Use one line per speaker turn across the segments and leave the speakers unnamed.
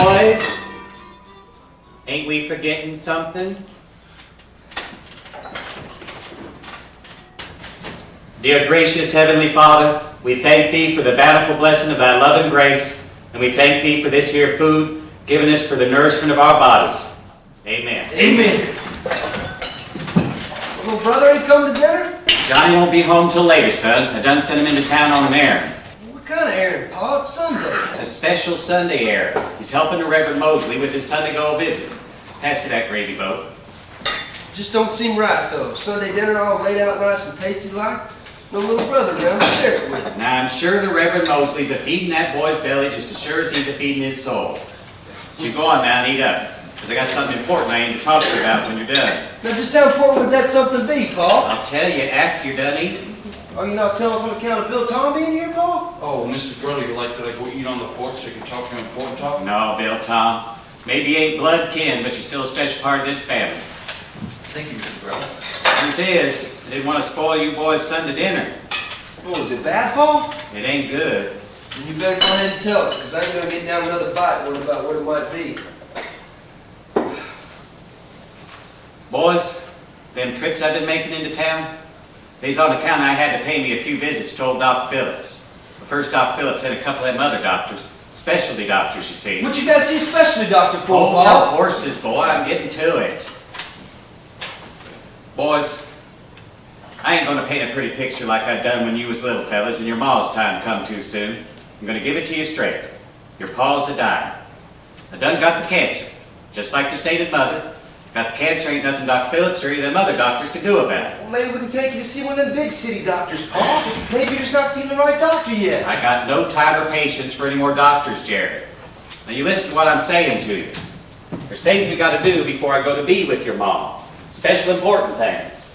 boys, ain't we forgetting something? Dear gracious Heavenly Father, we thank Thee for the bountiful blessing of Thy love and grace, and we thank Thee for this here food given us for the nourishment of our bodies. Amen.
Amen. Little brother ain't come to dinner?
Johnny won't be home till later, son. I done sent him into town on an errand.
What kind of errand, Pa? It's Sunday.
It's a special Sunday errand. He's helping the Reverend Mosley with his Sunday go visit. Pass me that gravy boat.
Just don't seem right, though. Sunday dinner all laid out nice and tasty like. No little brother around to share it with.
Now, I'm sure the Reverend Mosley's a-feeding that boy's belly just as sure as he's a-feeding his soul. So you go on now and eat up, because I got something important I need to talk to you about when you're done.
Now, just how important would that something be, Pa?
I'll tell you after you're done eating.
Are you not telling us on account of Bill Tom being here, Pa?
Oh, Mr. Brother, you like that I go eat on the porch so you can talk to me important talk?
No, Bill Tom. Maybe you ain't blood kin, but you're still a special part of this family.
Thank you, Mr. Brother.
Truth is, I didn't want to spoil you boys' Sunday dinner.
Oh, is it bad, Pa?
It ain't good.
Then you better go ahead and tell us, because I ain't gonna get down another bite worried about what it might be.
Boys, them trips I've been making into town, they's on account I had to pay me a few visits to old Doc Phillips. The first Doc Phillips had a couple of them other doctors, specialty doctors, you see.
What you guys see a specialty doctor for,
Hold
Pa?
your horses, boy, I'm getting to it. Boys, I ain't gonna paint a pretty picture like I done when you was little fellas and your ma's time come too soon. I'm gonna give it to you straight. Your pa's a-dying. I done got the cancer, just like your sainted mother. Got the cancer, ain't nothing Doc Phillips or any of them other doctors can do about it.
Well, maybe we can take you to see one of them big city doctors, Pa. Maybe you're just not seeing the right doctor yet.
I got no time or patience for any more doctors, Jared. Now you listen to what I'm saying to you. There's things we gotta do before I go to be with your mom. Special important things.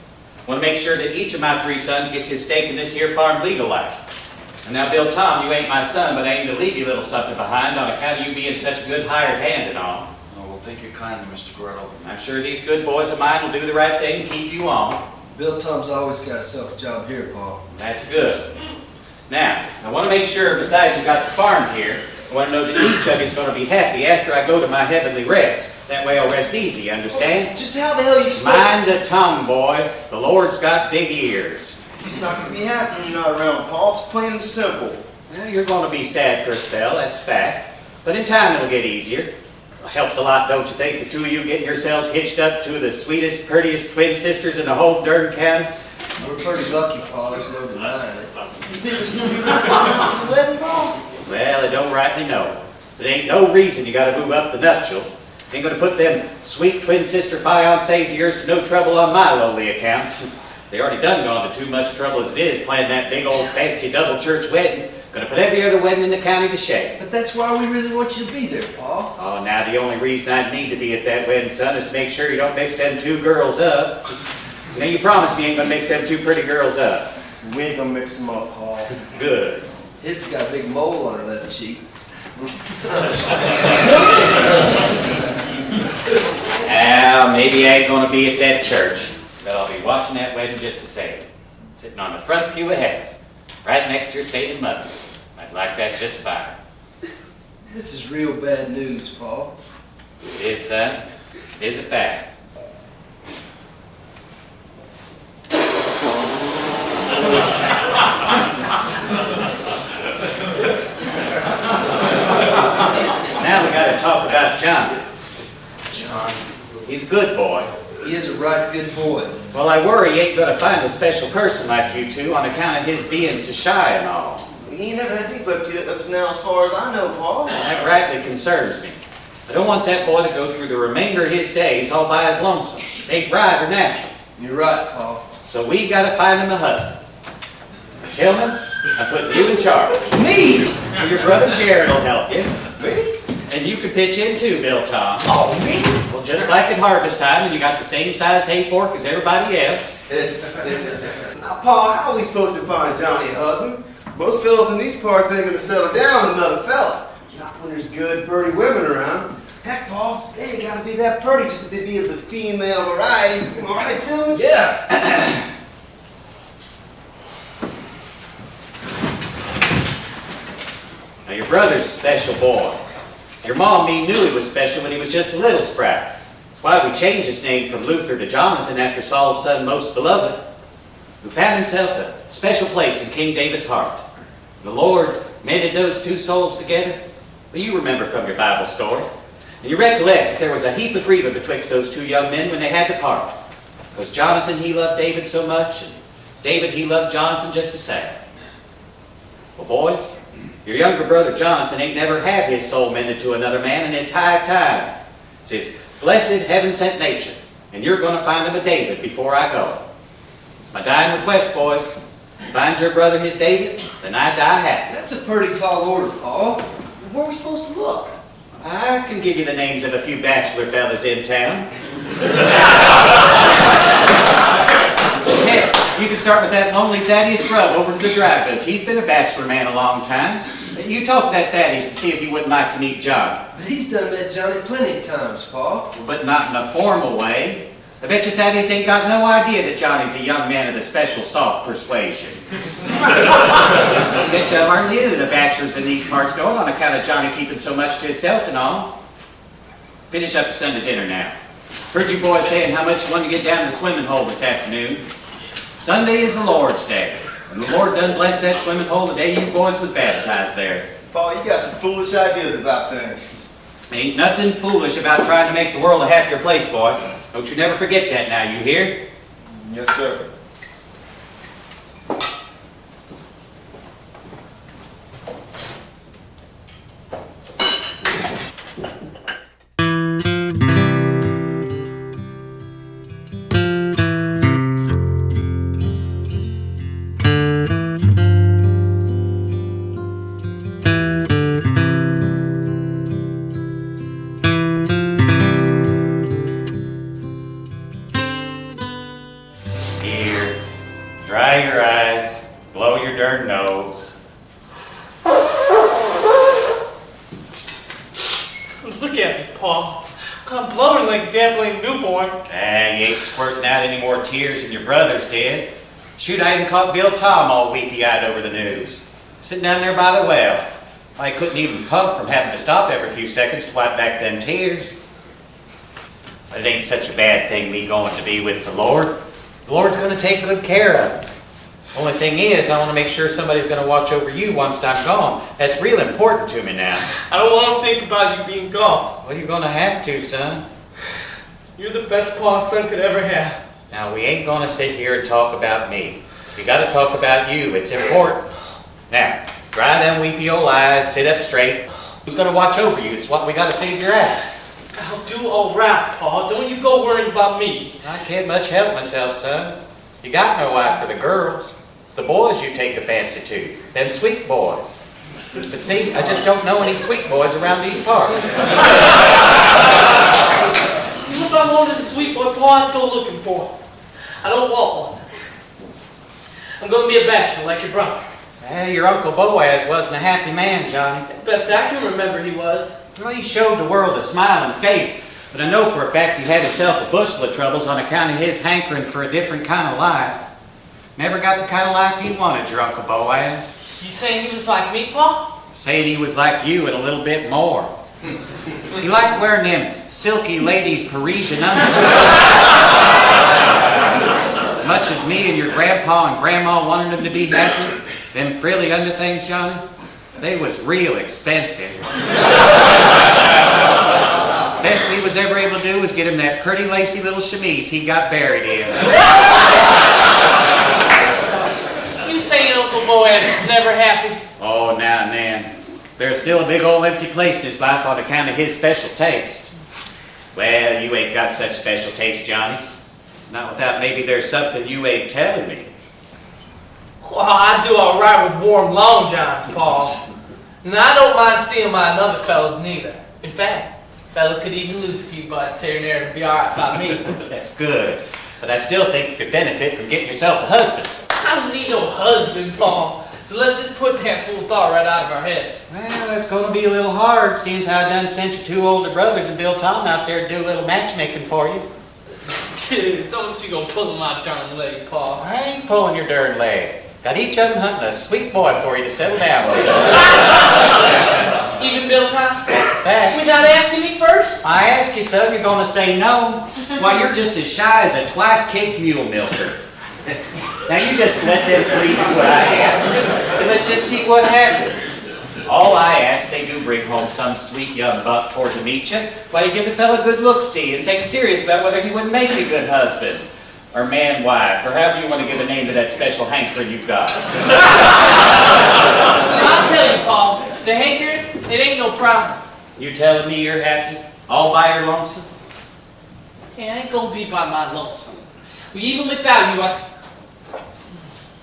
I want to make sure that each of my 3 sons gets his stake in this here farm legal life. And now, Bill Tom, you ain't my son, but I aim to leave you a little something behind on account of you being such a good hired hand and all.
Oh, well, thank you kindly, Mr. Gretel.
I'm sure these good boys of mine will do the right thing and keep you on.
Bill Tom's always got himself a job here, Pa.
That's good. Now, I want to make sure, besides you got the farm here, I want to know that each of you is going to be happy after I go to my heavenly rest. That way I'll rest easy, understand?
Just how the hell you expect?
Mind the tongue, boy. The Lord's got big ears.
She's not going to be happy when you're not around, Pa. It's plain and simple.
Well, you're going to be sad for a spell, that's fact. But in time it'll get easier. It helps a lot, don't you think, the two of you getting yourselves hitched up to the sweetest, prettiest twin sisters in the whole darn county?
We're pretty lucky, Pa. There's no denying it.
You think it's going to be right for the wedding, Pa?
Well, I don't rightly know. There ain't no reason you got to move up the nuptials. Ain't going to put them sweet twin sister fiancés of yours to no trouble on my lowly accounts. They already done gone to too much trouble as it is planning that big old fancy double church wedding. Going to put every other wedding in the county to shame.
But that's why we really want you to be there, Pa.
Oh, now the only reason I need to be at that wedding, son, is to make sure you don't mix them 2 girls up. Now you promised me you ain't going to mix them 2 pretty girls up.
We ain't going to mix them up, Pa.
Good.
His has got a big mole on her left cheek.
Maybe I ain't going to be at that church, but I'll be watching that wedding just the same. Sitting on the front pew of heaven, right next to your sainted mother. I'd like that just fine.
This is real bad news, Pa.
It is, son. It is a fact. Now we got to talk about John.
John.
He's a good boy.
He is a right good boy.
Well, I worry he ain't going to find a special person like you two on account of his being so shy and all.
He ain't never had deep up to now as far as I know, Pa.
That rightly concerns me. I don't want that boy to go through the remainder of his days all by his lonesome. It ain't right or nasty.
You're right, Pa.
So we got to find him a husband. Gentlemen, I'm putting you in charge.
Me?
Well, your brother Jared will help you.
Me?
And you can pitch in too, Bill Tom.
Oh, me?
Well, just like at harvest time, and you got the same size hay fork as everybody else.
Now, Pa, how are we supposed to find Johnny a husband? Most fellas in these parts ain't going to settle down with another fella. Not when there's good, pretty women around. Heck, Pa, they ain't got to be that pretty just to be of the female variety. Am I right, Tillman?
Yeah.
Now, your brother's a special boy. Your mom me knew he was special when he was just a little sprout. That's why we changed his name from Luther to Jonathan after Saul's son most beloved, who found himself a special place in King David's heart. The Lord mended those two souls together. Well, you remember from your Bible story. And you recollect that there was a heap of grieving betwixt those two young men when they had to part. Because Jonathan, he loved David so much, and David, he loved Jonathan just the same. Well, boys, your younger brother Jonathan ain't never had his soul mended to another man, and it's high time. It's his blessed, heaven-sent nature. And you're going to find him a David before I go. It's my dying request, boys. Find your brother his David, then I die happy.
That's a pretty tall order, Paul.
Where are we supposed to look?
I can give you the names of a few bachelor fellas in town. Heck, you can start with that lonely Thaddeus Grubb over to the dry goods. He's been a bachelor man a long time. You talk to that Thaddeus and see if he wouldn't like to meet John.
But he's done met Johnny plenty of times, Paul.
But not in a formal way. I bet you Thaddeus ain't got no idea that Johnny's a young man of the special soft persuasion. I bet you hardly any of the bachelors in these parts know on account of Johnny keeping so much to himself and all. Finish up the Sunday dinner now. Heard you boys saying how much you wanted to get down to the swimming hole this afternoon. Sunday is the Lord's Day, and the Lord done blessed that swimming hole the day you boys was baptized there.
Paul, you got some foolish ideas about things.
Ain't nothing foolish about trying to make the world a happier place, boy. Don't you never forget that now, you hear?
Yes, sir.
Here, dry your eyes, blow your dirt nose.
Look at me, Paul. I'm blowing like a gambling newborn.
You ain't squirting out any more tears than your brothers did. Shoot, I even caught Bill Tom all weepy-eyed over the news. Sitting down there by the well. I couldn't even pump from having to stop every few seconds to wipe back them tears. But it ain't such a bad thing me going to be with the Lord. The Lord's going to take good care of me. Only thing is, I want to make sure somebody's going to watch over you once I'm gone. That's real important to me now.
I don't want to think about you being gone.
Well, you're going to have to, son.
You're the best pa a son could ever have.
Now, we ain't going to sit here and talk about me. We got to talk about you. It's important. Now, dry them weepy old eyes, sit up straight. Who's going to watch over you? It's what we got to figure out.
I'll do all right, Pa. Don't you go worrying about me.
I can't much help myself, son. You got no eye for the girls. It's the boys you take a fancy to. Them sweet boys. But see, I just don't know any sweet boys around these parts.
If I wanted a sweet boy, Pa, I'd go looking for him. I don't want one. I'm going to be a bachelor like your brother.
Well, your Uncle Boaz wasn't a happy man, Johnny.
Best I can remember, he was.
Well, he showed the world a smiling face, but I know for a fact he had himself a bushel of troubles on account of his hankering for a different kind of life. Never got the kind of life he wanted, your Uncle Boaz.
You saying he was like me, Pa?
Saying he was like you and a little bit more. He liked wearing them silky ladies' Parisian underwear. Much as me and your grandpa and grandma wanted him to be happy, them frilly underthings, Johnny, they was real expensive. Best we was ever able to do was get him that pretty lacy little chemise he got buried in.
You saying Uncle Boaz was never happy?
Oh, now and then. There's still a big old empty place in his life on account of his special taste. Well, you ain't got such special taste, Johnny. Not without maybe there's something you ain't telling me.
Well, I do all right with warm long johns, Pa. And I don't mind seeing my another fellows neither. In fact, a fellow could even lose a few butts here and there and be all right by me.
That's good. But I still think you could benefit from getting yourself a husband.
I don't need no husband, Pa. So let's just put that fool thought right out of our heads.
Well, that's going to be a little hard, seeing as how I done sent your two older brothers and Bill Tom out there to do a little matchmaking for you.
Dude, don't you go pulling my darn leg, Pa.
I ain't pulling your darn leg. Got each of them hunting a sweet boy for you to settle down with.
Even Bill time?
Fact.
Without asking me first?
I ask you, son, you're gonna say no. Why, you're just as shy as a twice-caked mule milker. Now you just let them free do what I ask, and let's just see what happens. All I ask, they do bring home some sweet young buck for to meet you. Why, you give the fella a good look-see and think serious about whether he would make a good husband, or man-wife, or however you want to give a name to that special hankering you've got.
I'll tell you, Paul, the hankering, it ain't no problem.
You telling me you're happy, all by your lonesome?
Hey, I ain't gonna be by my lonesome. Even without you,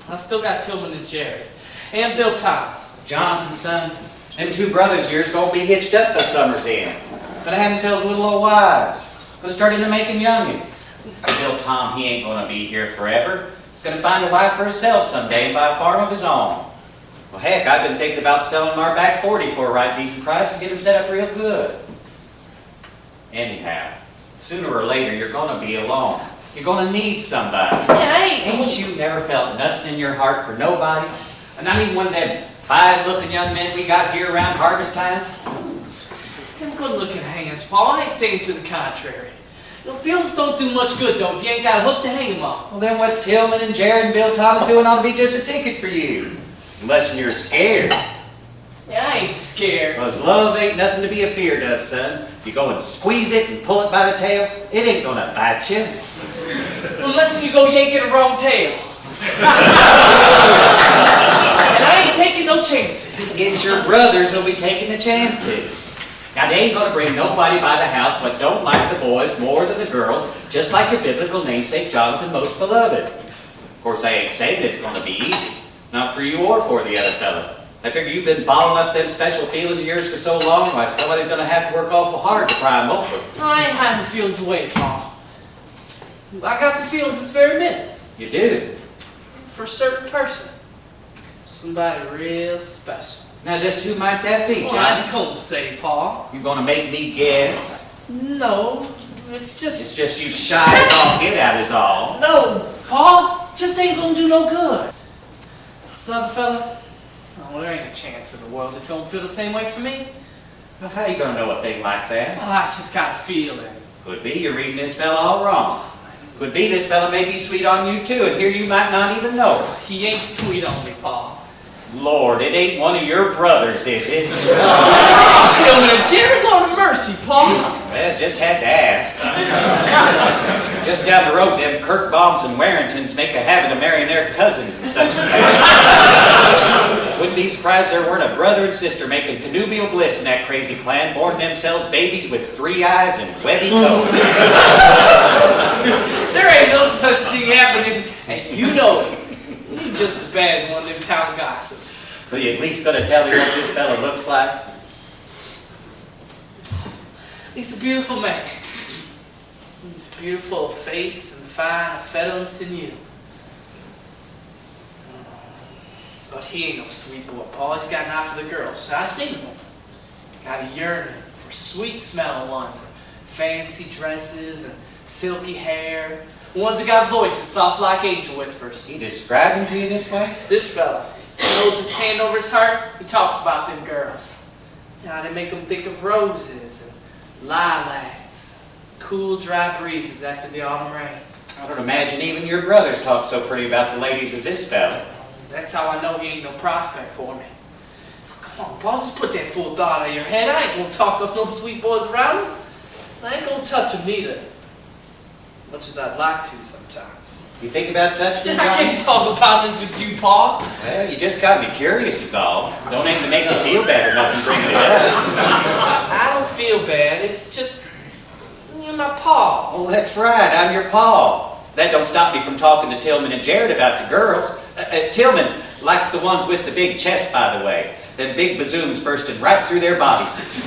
I still got Tillman and Jared, and Bill Tom.
Jonathan, son, them two brothers of yours gonna be hitched up by summer's end. Gonna have themselves little old wives. Gonna start into making youngins. Bill Tom, he ain't gonna be here forever. He's gonna find a wife for himself someday and buy a farm of his own. Well, heck, I've been thinking about selling our back 40 for a right decent price and get him set up real good. Anyhow, sooner or later, you're gonna be alone. You're gonna need somebody.
Yeah,
Ain't you never felt nothing in your heart for nobody? Not even one of them fine-looking young men we got here around harvest time?
Them good-looking hands, Paul. I ain't saying to the contrary. You know, feelings don't do much good, though, if you ain't got a hook to hang them on.
Well, then what Tillman and Jared and Bill Thomas doing ought to be just a ticket for you. Unless you're scared.
Yeah, I ain't scared.
Because love ain't nothing to be afeared of, son. You go and squeeze it and pull it by the tail, it ain't gonna bite you.
Unless you go yanking a wrong tail. And I ain't taking no chances.
It's your brothers who'll be taking the chances. Now, they ain't gonna bring nobody by the house but don't like the boys more than the girls, just like your biblical namesake Jonathan, most beloved. Of course, I ain't saying it's gonna be easy. Not for you or for the other fella. I figure you've been balling up them special feelings of yours for so long, why somebody's gonna have to work awful hard to pry them open.
I ain't hiding the feelings away, Paul. I got the feelings this very minute.
You do?
For a certain person. Somebody real special.
Now, just who might that be,
Well,
John?
I don't say, Paul.
You gonna make me guess?
No, it's
It's
just...
just you shy as all get out is all.
No, Paul, just ain't gonna do no good. Son, fella, oh, there ain't a chance in the world it's gonna feel the same way for me.
Well, how you gonna know a thing like that?
Oh, I just got a feeling.
Could be you're reading this fella all wrong. Could be this fella may be sweet on you too, and here you might not even know it.
He ain't sweet on me, Paul.
Lord, it ain't one of your brothers, is it?
Tillman and Jared, Lord of mercy, Paul.
Well, just had to ask. Just down the road, them Kirkbaums and Warringtons make a habit of marrying their cousins and such. Wouldn't be surprised there weren't a brother and sister making connubial bliss in that crazy clan, born themselves babies with 3 eyes and webby toes.
There ain't no such thing happening, and you know it. You're just as bad as one of them town gossips.
Well, you at least gonna tell me what this fella looks like?
He's a beautiful man. He's beautiful of face and fine of fedelance in you. But he ain't no sweet boy, Paul. He's got an eye for the girls. I seen him. Got a yearning for sweet smelling ones. Fancy dresses and silky hair. Ones that got voices soft like angel whispers.
He described him to you this way?
This fella, he holds his hand over his heart, he talks about them girls. Now they make him think of roses and lilacs, cool dry breezes after the autumn rains.
I don't imagine even your brothers talk so pretty about the ladies as this fella.
That's how I know he ain't no prospect for me. So come on, Paul, just put that full thought out of your head. I ain't gonna talk up no sweet boys around him. I ain't gonna touch him neither. Much as I'd like to sometimes.
You think about touching him,
I
Johnny?
can't talk about this with you, Paul.
Well, you just got me curious is all. Don't aim to make me feel better, nothing bringing it up.
I don't feel bad. It's just, you're my Paul.
Well, that's right, I'm your Paul. That don't stop me from talking to Tillman and Jared about the girls. Tillman likes the ones with the big chest, by the way. The big bazooms bursting right through their bodies.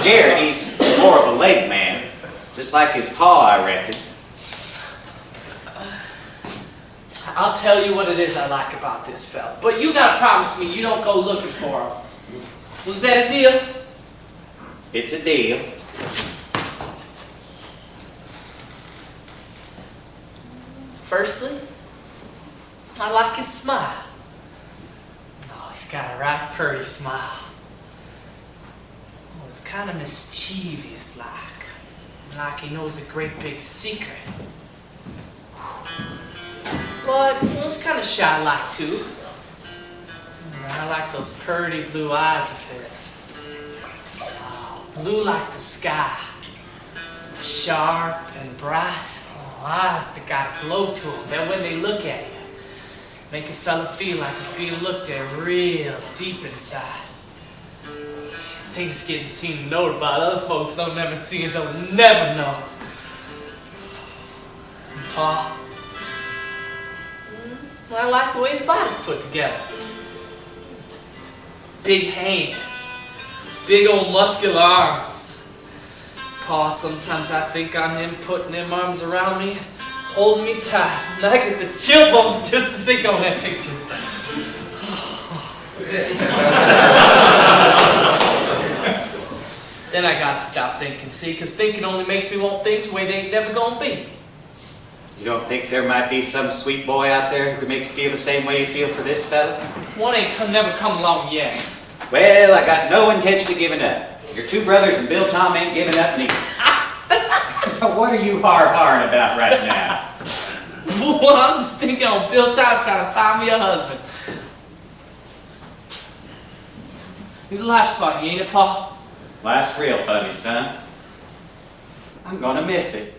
Jared, he's more of a leg man. Just like his paw, I reckon.
I'll tell you what it is I like about this fella. But you gotta promise me you don't go looking for him. Was that a deal?
It's a deal.
Firstly, I like his smile. Oh, he's got a right pretty smile. it's kind of mischievous like he knows a great big secret. But it's kind of shy-like too. I like those pretty blue eyes of his. Blue like the sky, sharp and bright. Eyes that got a glow to them, that when they look at you, make a fella feel like he's being looked at real deep inside. Things getting seen and noted by other folks don't never see until they never know. And Pa, I like the way his body's put together. Big hands, big old muscular arms. Pa, sometimes I think on him putting them arms around me, holding me tight, and I get the chill bumps just to think on that picture. Then I gotta stop thinking, see, because thinking only makes me want things the way they ain't never gonna be.
You don't think there might be some sweet boy out there who could make you feel the same way you feel for this fella?
One ain't never come along yet.
Well, I got no intention of giving up. Your two brothers and Bill Tom ain't giving up neither. What are you har-harring about right now?
Well, I'm just thinking on Bill Tom trying to find me a husband. Life's funny, ain't it, Pa?
Life's real funny, son. I'm gonna miss it.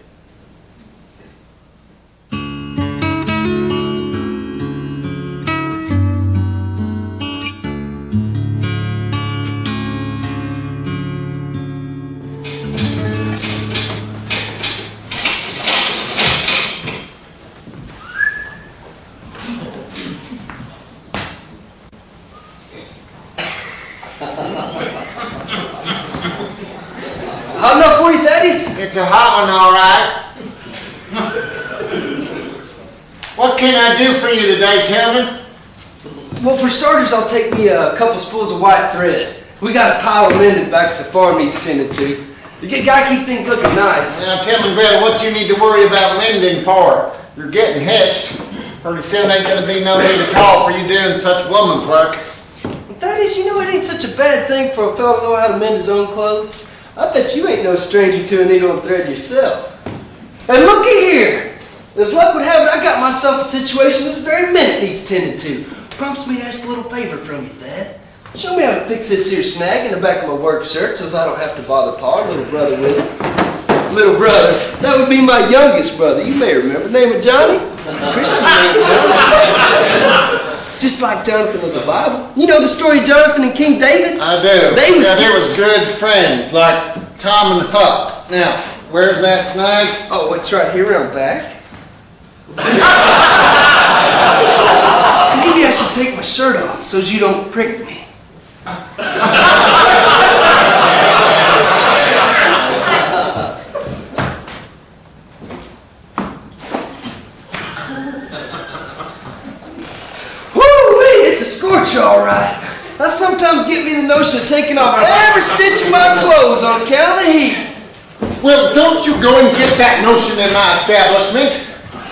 Hot enough for you, Thaddeus?
It's a hot one, all right. What can I do for you today, Tillman?
Well, for starters, I'll take me a couple spools of white thread. We got a pile of linen back at the farm needs tended to. You gotta keep things looking nice.
Now, Tillman, Bill, what you need to worry about mending for? You're getting hitched. Pretty soon ain't gonna be no need to call for you doing such woman's work.
Thaddeus, you know it ain't such a bad thing for a fellow to know how to mend his own clothes. I bet you ain't no stranger to a needle and thread yourself. And looky here! As luck would have it, I got myself a situation this very minute needs tended to. Promise me to ask a little favor from you, Thad. Show me how to fix this here snag in the back of my work shirt so I don't have to bother Pa, little brother, with it. Little brother? That would be my youngest brother. You may remember. Name of Johnny? Christian name of Johnny. Just like Jonathan of the Bible. You know the story of Jonathan and King David?
I do.
They
was good friends, like Tom and Huck. Now, where's that snag?
Oh, it's right here around back. Maybe I should take my shirt off so you don't prick me. It's a scorcher, all right. That sometimes get me the notion of taking off every stitch of my clothes on account of the heat.
Well, don't you go and get that notion in my establishment.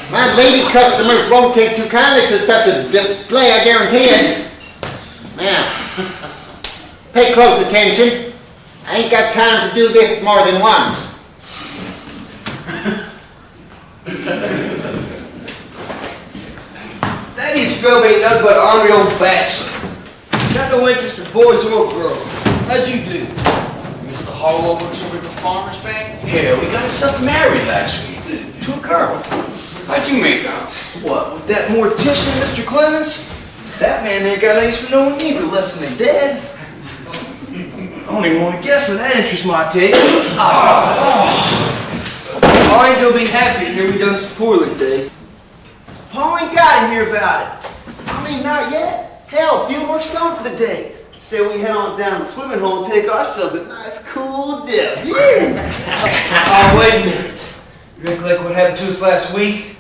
My lady customers won't take too kindly to such a display, I guarantee it. Now, pay close attention. I ain't got time to do this more than once.
That scrub ain't nothing but an ornery old bachelor. Got no interest in boys or girls. How'd you do?
Mr. Harlow works over at the Farmer's Bank?
Yeah, we got ourselves married last week to a girl. How'd you make out?
What, with that mortician, Mr. Clemens? That man ain't got any for no one either, less than dead. I don't even want to guess where that interest might take.
I ain't gonna be happy to hear we done so poorly today.
Paul ain't got to hear about it. I mean, not yet. Hell, fieldwork's done for the day. Say we head on down to the swimming hole and take ourselves a nice cool dip.
Oh, wait a minute. You recollect what happened to us last week?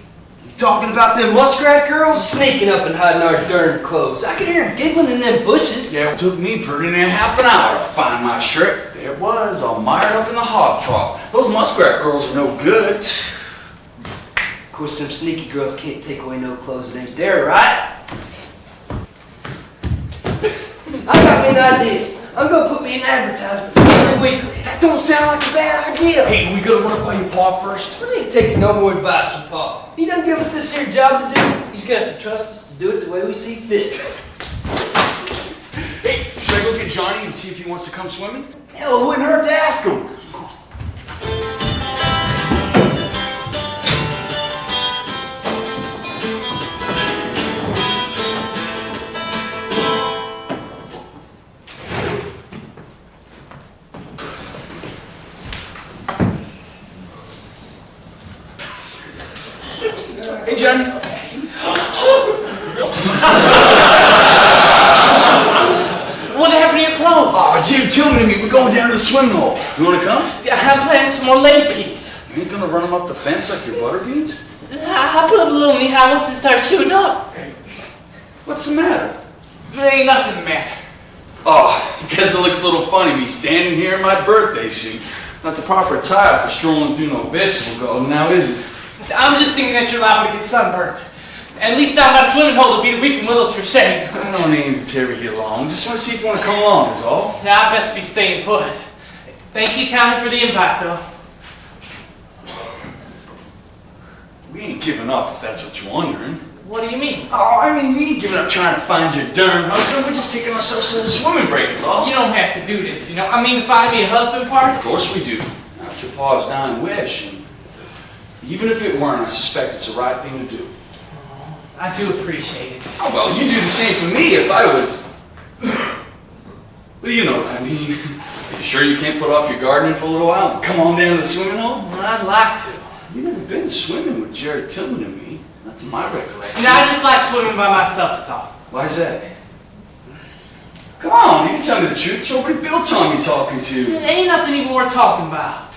Talking about them muskrat girls?
Sneaking up and hiding our darn clothes. I could hear them giggling in them bushes.
Yeah, it took me pretty near half an hour to find my shirt. There it was, all mired up in the hog trough. Those muskrat girls are no good.
Of course, some sneaky girls can't take away no clothes that ain't there, right? I got me an idea. I'm gonna put me an advertisement in the every week.
That don't sound like a bad idea.
Hey, we gotta run it by your pa first.
I ain't taking no more advice from Pa. He doesn't give us this here job to do. He's got to trust us to do it the way we see fit.
Hey, should I go get Johnny and see if he wants to come swimming?
Hell, it wouldn't hurt to ask him.
Hey, Johnny.
What happened to your clothes?
Oh, Jim Tillman and me, we're going down to the swimming hole. You wanna come?
I'm planning some more lady peas.
You ain't gonna run them up the fence like your butter beans?
I'll put up a little knee-high once it starts shooting up.
What's the matter?
There ain't nothing the matter.
Oh, I guess it looks a little funny me standing here in my birthday suit. Not the proper attire for strolling through no vegetable garden, now is it?
I'm just thinking that you're liable to get sunburned. At least down by the swimming hole to be the weeping willows for shade.
I don't aim to tarry you long. Just want to see if you want to come along, is all.
Now, I best be staying put. Thank you kindly for the invite, though.
We ain't giving up, if that's what you're wondering.
What do you mean?
Oh, I mean, we ain't giving up trying to find your darn husband. We're just taking ourselves a little swimming break, is all.
You don't have to do this, you know. I mean, find me a husband part.
Of course we do. That's your pa's dying wish. And even if it weren't, I suspect it's the right thing to do.
I do appreciate it.
Oh, well, you'd do the same for me if I was... Well, you know what I mean. Are you sure you can't put off your gardening for a little while and come on down to the swimming hole?
Well, I'd like to.
You've never been swimming with Jared Tillman and me. Not to my recollection.
No, I just like swimming by myself, that's all.
Why's that? Come on, you can tell me the truth. It's already built on me talking to you.
Ain't nothing even worth talking about.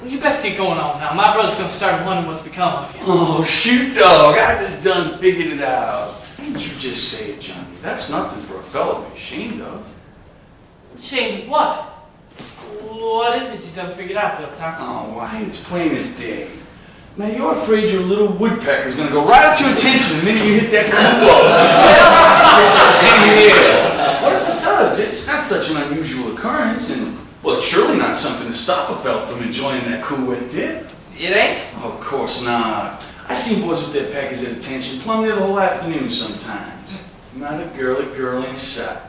You best get going on now. My brother's gonna start wondering what's become of you.
Oh, shoot, dog. I just done figured it out. Why didn't you just say it, Johnny? That's nothing for a fellow to be ashamed of.
Ashamed of what? What is it you done figured out, Bill, huh?
Oh, why, it's plain as day. Now, you're afraid your little woodpecker's gonna go right up to attention the minute you hit that cool wall. And it is. What if it does? It's not such an unusual occurrence, and, well, it's surely not something to stop a fella from enjoying that cool wet dip.
It ain't?
Oh, of course not. I seen boys with their peckers at attention plumb near the whole afternoon sometimes. Not a girl in sight.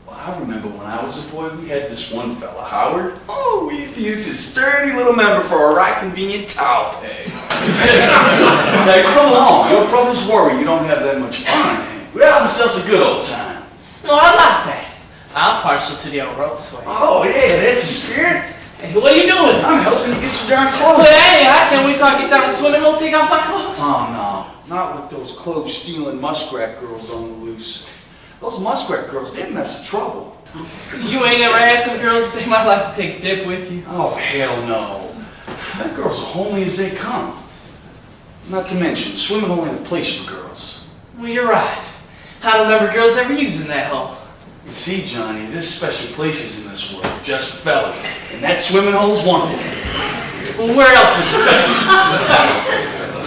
Well, I remember when I was a boy, we had this one fella, Howard. Oh, we used to use his sturdy little member for a right convenient towel peg. Now, come along. Your brothers worry you don't have that much fun, eh? We have ourselves a good old time.
No, I like that. I'm partial to the old rope swing.
Oh, yeah, that's the spirit.
Hey, what are you doing?
I'm helping you get your darn clothes.
Well, hey, I can't wait till I get down to the swimming hole, take off my clothes.
Oh, no. Not with those clothes-stealing muskrat girls on the loose. Those muskrat girls, they're a mess of trouble.
You ain't never asked some girls if they might like to take a dip with you?
Oh, hell no. That girl's as homely as they come. Not to mention, swimming hole ain't a place for girls.
Well, you're right. I don't remember girls ever using that hole.
You see, Johnny, there's special places in this world just for fellas, and that swimming hole's one of them.
Well, where else would you say?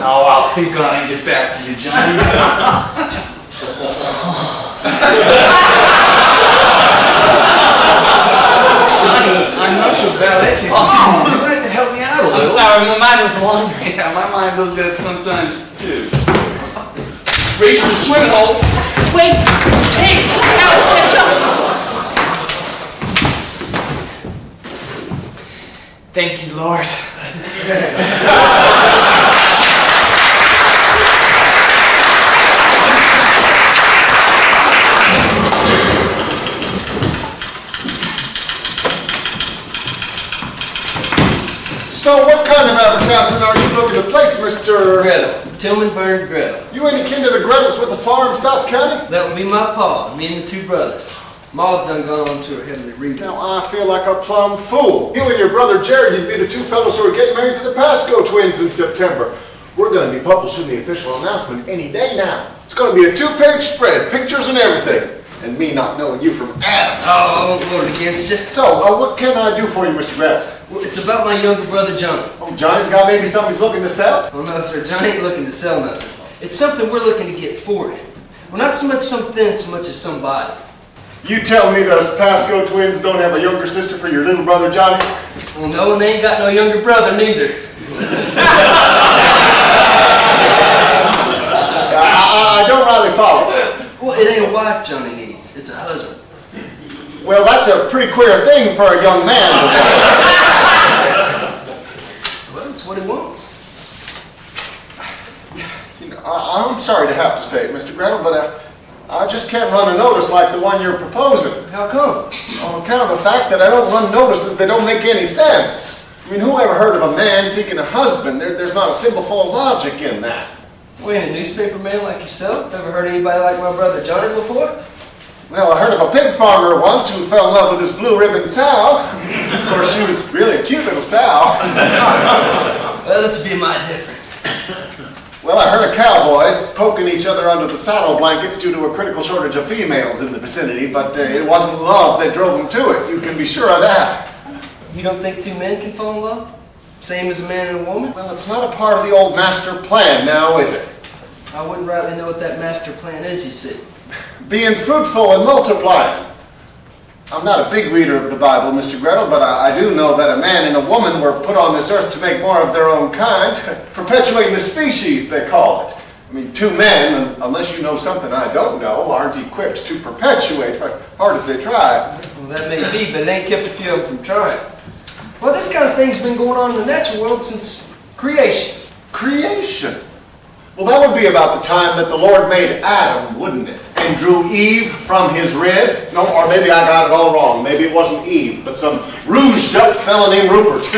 Oh, I'll think on it and get back to you, Johnny. Johnny, I'm not your ballet teacher. Oh, you're going to have to help me out a little.
I'm sorry, my mind was wandering.
Yeah, my mind does that sometimes, too. Race for the swimming hole.
Wait! Hey! Ow! Catch up! Thank you, Lord.
So what kind of advertisement are you looking to place, Mr.
Gretel. Tillman burned Gretel.
You ain't akin to the Gretels with the farm, South County?
That would be my pa, me and the two brothers. Ma's done gone on to her heavenly region.
Now I feel like a plumb fool. You and your brother Jared, you'd be the two fellows who are getting married to the Pasco twins in September. We're going to be publishing the official announcement any day now. It's going to be a 2-page spread, pictures and everything. And me not knowing you from Adam.
Oh, I won't vote against you.
So, what can I do for you, Mr. Gretel?
Well, it's about my younger brother, Johnny.
Oh, Johnny's got maybe something he's looking to sell?
Oh, no, sir. Johnny ain't looking to sell nothing. It's something we're looking to get for him. Well, not so much something, so much as somebody.
You tell me those Pasco twins don't have a younger sister for your little brother Johnny?
Well, no, and they ain't got no younger brother neither.
I don't really follow.
Well, it ain't a wife Johnny needs. It's a husband.
Well, that's a pretty queer thing for a young man to want.
Well, it's what he wants.
I'm sorry to have to say it, Mr. Gretel, but I just can't run a notice like the one you're proposing.
How come?
On account of the fact that I don't run notices that don't make any sense. I mean, who ever heard of a man seeking a husband? There's not a thimbleful of logic in that.
We ain't a newspaper man like yourself. Ever heard anybody like my brother Johnny before?
Well, I heard of a pig farmer once who fell in love with his blue ribbon sow. Of course, she was really a cute little sow.
Well, this would be mighty different.
Well, I heard of cowboys poking each other under the saddle blankets due to a critical shortage of females in the vicinity, but it wasn't love that drove them to it. You can be sure of that.
You don't think two men can fall in love? Same as a man and a woman?
Well, it's not a part of the old master plan now, is it?
I wouldn't rightly know what that master plan is, you see.
Being fruitful and multiplying. I'm not a big reader of the Bible, Mr. Gretel, but I do know that a man and a woman were put on this earth to make more of their own kind, perpetuating the species, they call it. I mean, two men, unless you know something I don't know, aren't equipped to perpetuate, hard as they try.
Well, that may be, but it ain't kept a few of them from trying. Well, this kind of thing's been going on in the natural world since creation.
Creation? Well, that would be about the time that the Lord made Adam, wouldn't it? And drew Eve from his rib? No, or maybe I got it all wrong. Maybe it wasn't Eve, but some rouged-up fella named Rupert.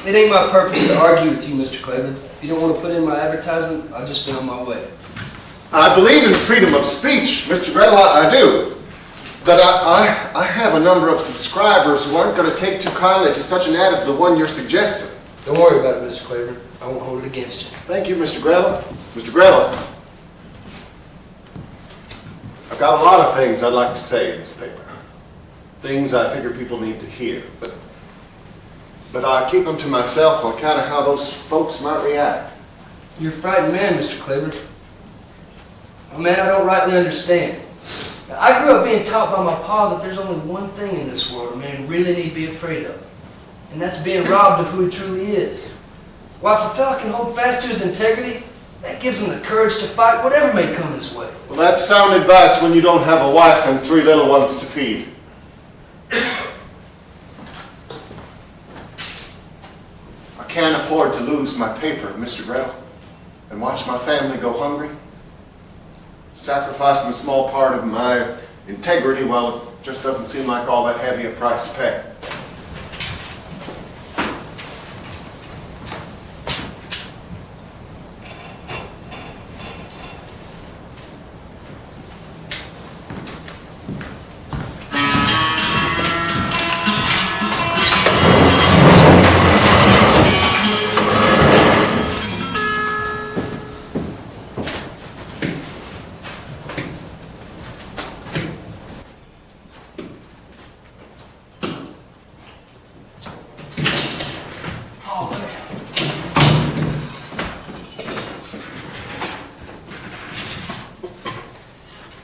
It ain't my purpose to argue with you, Mr. Cleveland. If you don't want to put in my advertisement, I'll just be on my way.
I believe in freedom of speech, Mr. Gretel, I do. But I have a number of subscribers who aren't going to take too kindly to such an ad as the one you're suggesting.
Don't worry about it, Mr. Cleveland. I won't hold it against you.
Thank you, Mr. Gretel. Mr. Gretel, I've got a lot of things I'd like to say in this paper. Things I figure people need to hear. But I keep them to myself on account of how those folks might react.
You're a frightened man, Mr. Cleveland. A man I don't rightly understand. Now, I grew up being taught by my pa that there's only one thing in this world a man really need to be afraid of. And that's being robbed of who he truly is. While if a fella can hold fast to his integrity, that gives him the courage to fight whatever may come his way.
Well, that's sound advice when you don't have a wife and 3 little ones to feed. I can't afford to lose my paper, Mr. Gretel, and watch my family go hungry. Sacrificing a small part of my integrity, well, it just doesn't seem like all that heavy a price to pay.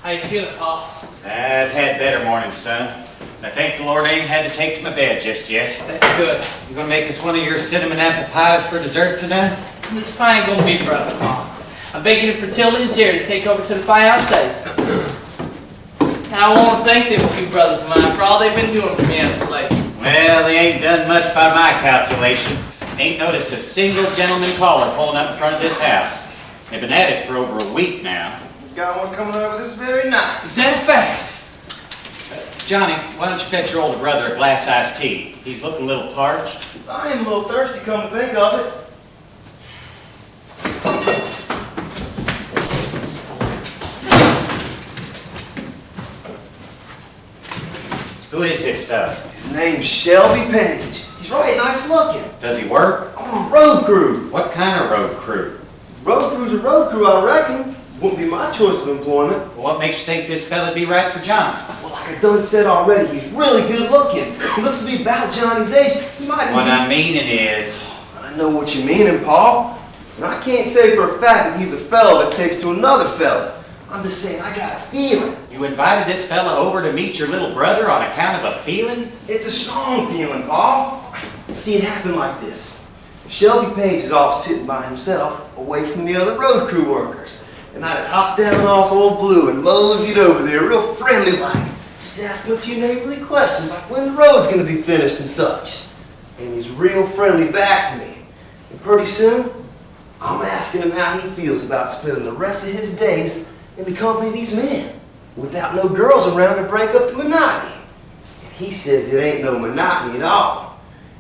How you feeling, Paul?
I've had better mornings, son. And I thank the Lord I ain't had to take to my bed just yet.
That's good.
You gonna make us one of your cinnamon apple pies for dessert tonight?
This pie ain't gonna be for us, Paul. I'm baking it for Tillman and Jerry to take over to the fiancés. Now I want to thank them 2 brothers of mine for all they've been doing for me as of late.
Well, they ain't done much by my calculation. Ain't noticed a single gentleman caller pulling up in front of this house. They've been at it for over a week now.
Got one coming over this very night.
Is that a fact?
Johnny, why don't you fetch your older brother a glass iced tea? He's looking a little parched.
I am a little thirsty, come to think of it.
Who is this fella?
His name's Shelby Page. He's right nice looking.
Does he work?
On a road crew.
What kind of road crew?
Road crew's a road crew, I reckon. Wouldn't be my choice of employment.
Well, what makes you think this fella'd be right for John?
Well, like I done said already, he's really good looking. He looks to be about Johnny's age. He might
What
be...
I'm meaning is...
I know what you're meaning, Paul. And I can't say for a fact that he's a fella that takes to another fella. I'm just saying, I got a feeling.
You invited this fella over to meet your little brother on account of a feeling?
It's a strong feeling, Paul. See, it happened like this. Shelby Page is off sitting by himself, away from the other road crew workers. And I just hopped down off Old Blue and moseyed over there, real friendly like. Just asking a few neighborly questions, like when the road's gonna be finished and such. And he's real friendly back to me. And pretty soon, I'm asking him how he feels about spending the rest of his days in the company of these men, without no girls around to break up the monotony. And he says it ain't no monotony at all.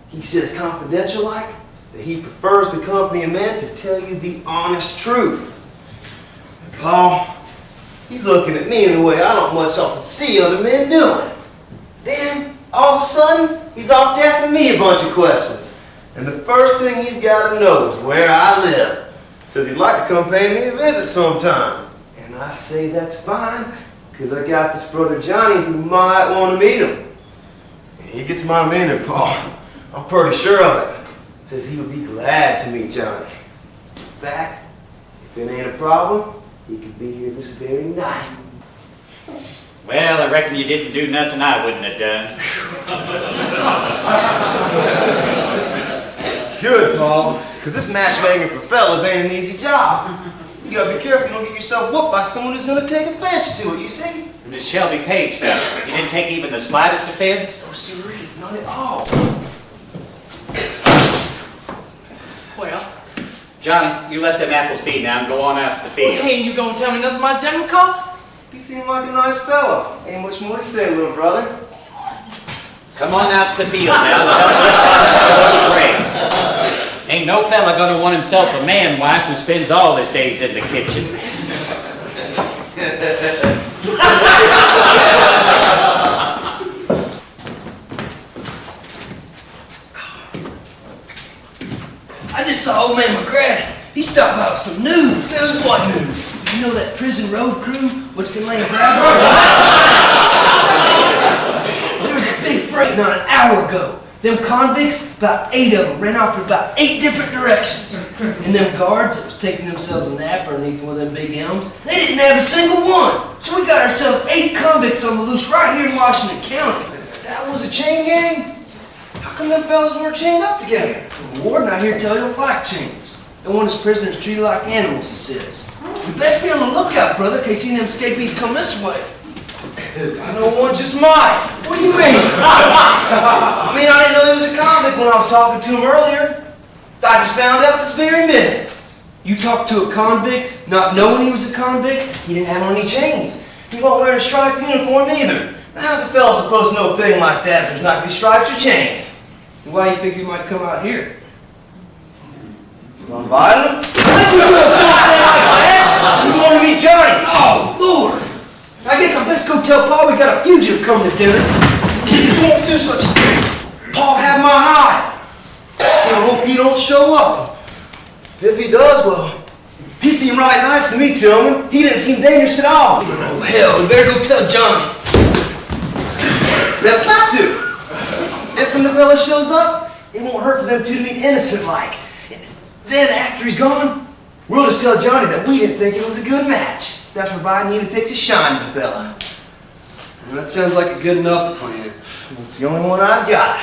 He says confidential like, that he prefers the company of men to tell you the honest truth. And Paul, he's looking at me in a way I don't much often see other men doing. Then, all of a sudden, he's off to asking me a bunch of questions. And the first thing he's got to know is where I live. Says he'd like to come pay me a visit sometime. And I say that's fine, because I got this brother Johnny who might want to meet him. And he gets my meaning, Paul. I'm pretty sure of it. Says he would be glad to meet Johnny. In fact, if it ain't a problem, he could be here this very night.
Well, I reckon you didn't do nothing I wouldn't have done.
Good, Paul, because this matchmaking for fellas ain't an easy job. You gotta be careful you don't get yourself whooped by someone who's gonna take offense to it, you see?
Miss Shelby Page, fella, you didn't take even the slightest offense?
Oh, sir, none at all.
Well,
Johnny, you let them apples be now and go on out to the field.
hey, you gonna tell me nothing about General Conlon?
You seem like a nice fella. Ain't much more to say, little brother.
Come on out to the field now. Let's break. Ain't no fella gonna want himself a man wife who spends all his days in the kitchen.
I just saw old man McGrath. He stopped by with some news.
News? What news?
You know that prison road crew? What's been laying gravel? There was a big break not an hour ago. Them convicts, about 8 of them, ran off in about 8 different directions. And them guards that was taking themselves a nap underneath one of them big elms, they didn't have a single one. So we got ourselves 8 convicts on the loose right here in Washington County.
That was a chain gang? How come them fellas weren't chained up together?
The warden out here tell you don't like chains. They want his prisoners treated like animals, he says. You best be on the lookout, brother, in case any of them escapees come this way.
I know one just might. What do you mean? I mean, I didn't know he was a convict when I was talking to him earlier. I just found out this very minute.
You talked to a convict, not knowing he was a convict?
He didn't have on any chains. He wasn't wearing a striped uniform either. Now, how's a fella supposed to know a thing like that if there's not going to be stripes or chains?
Why do you think he might come out here?
You want to buy him? Let you do a thing like that? You want to meet Johnny?
Oh, Lord! I guess I best go tell Paul we got a fugitive coming to dinner.
You won't do such a thing. Paul had my hide. I hope he don't show up. If he does, well, he seemed right nice to me, Tillman. He didn't seem dangerous at all.
Oh, hell, we better go tell Johnny.
That's not to. If when the fella shows up, it won't hurt for them two to meet innocent like. Then after he's gone, we'll just tell Johnny that we didn't think it was a good match. That's providing he even takes a shine to the fella.
Well, that sounds like a good enough plan.
It's the only one I've got.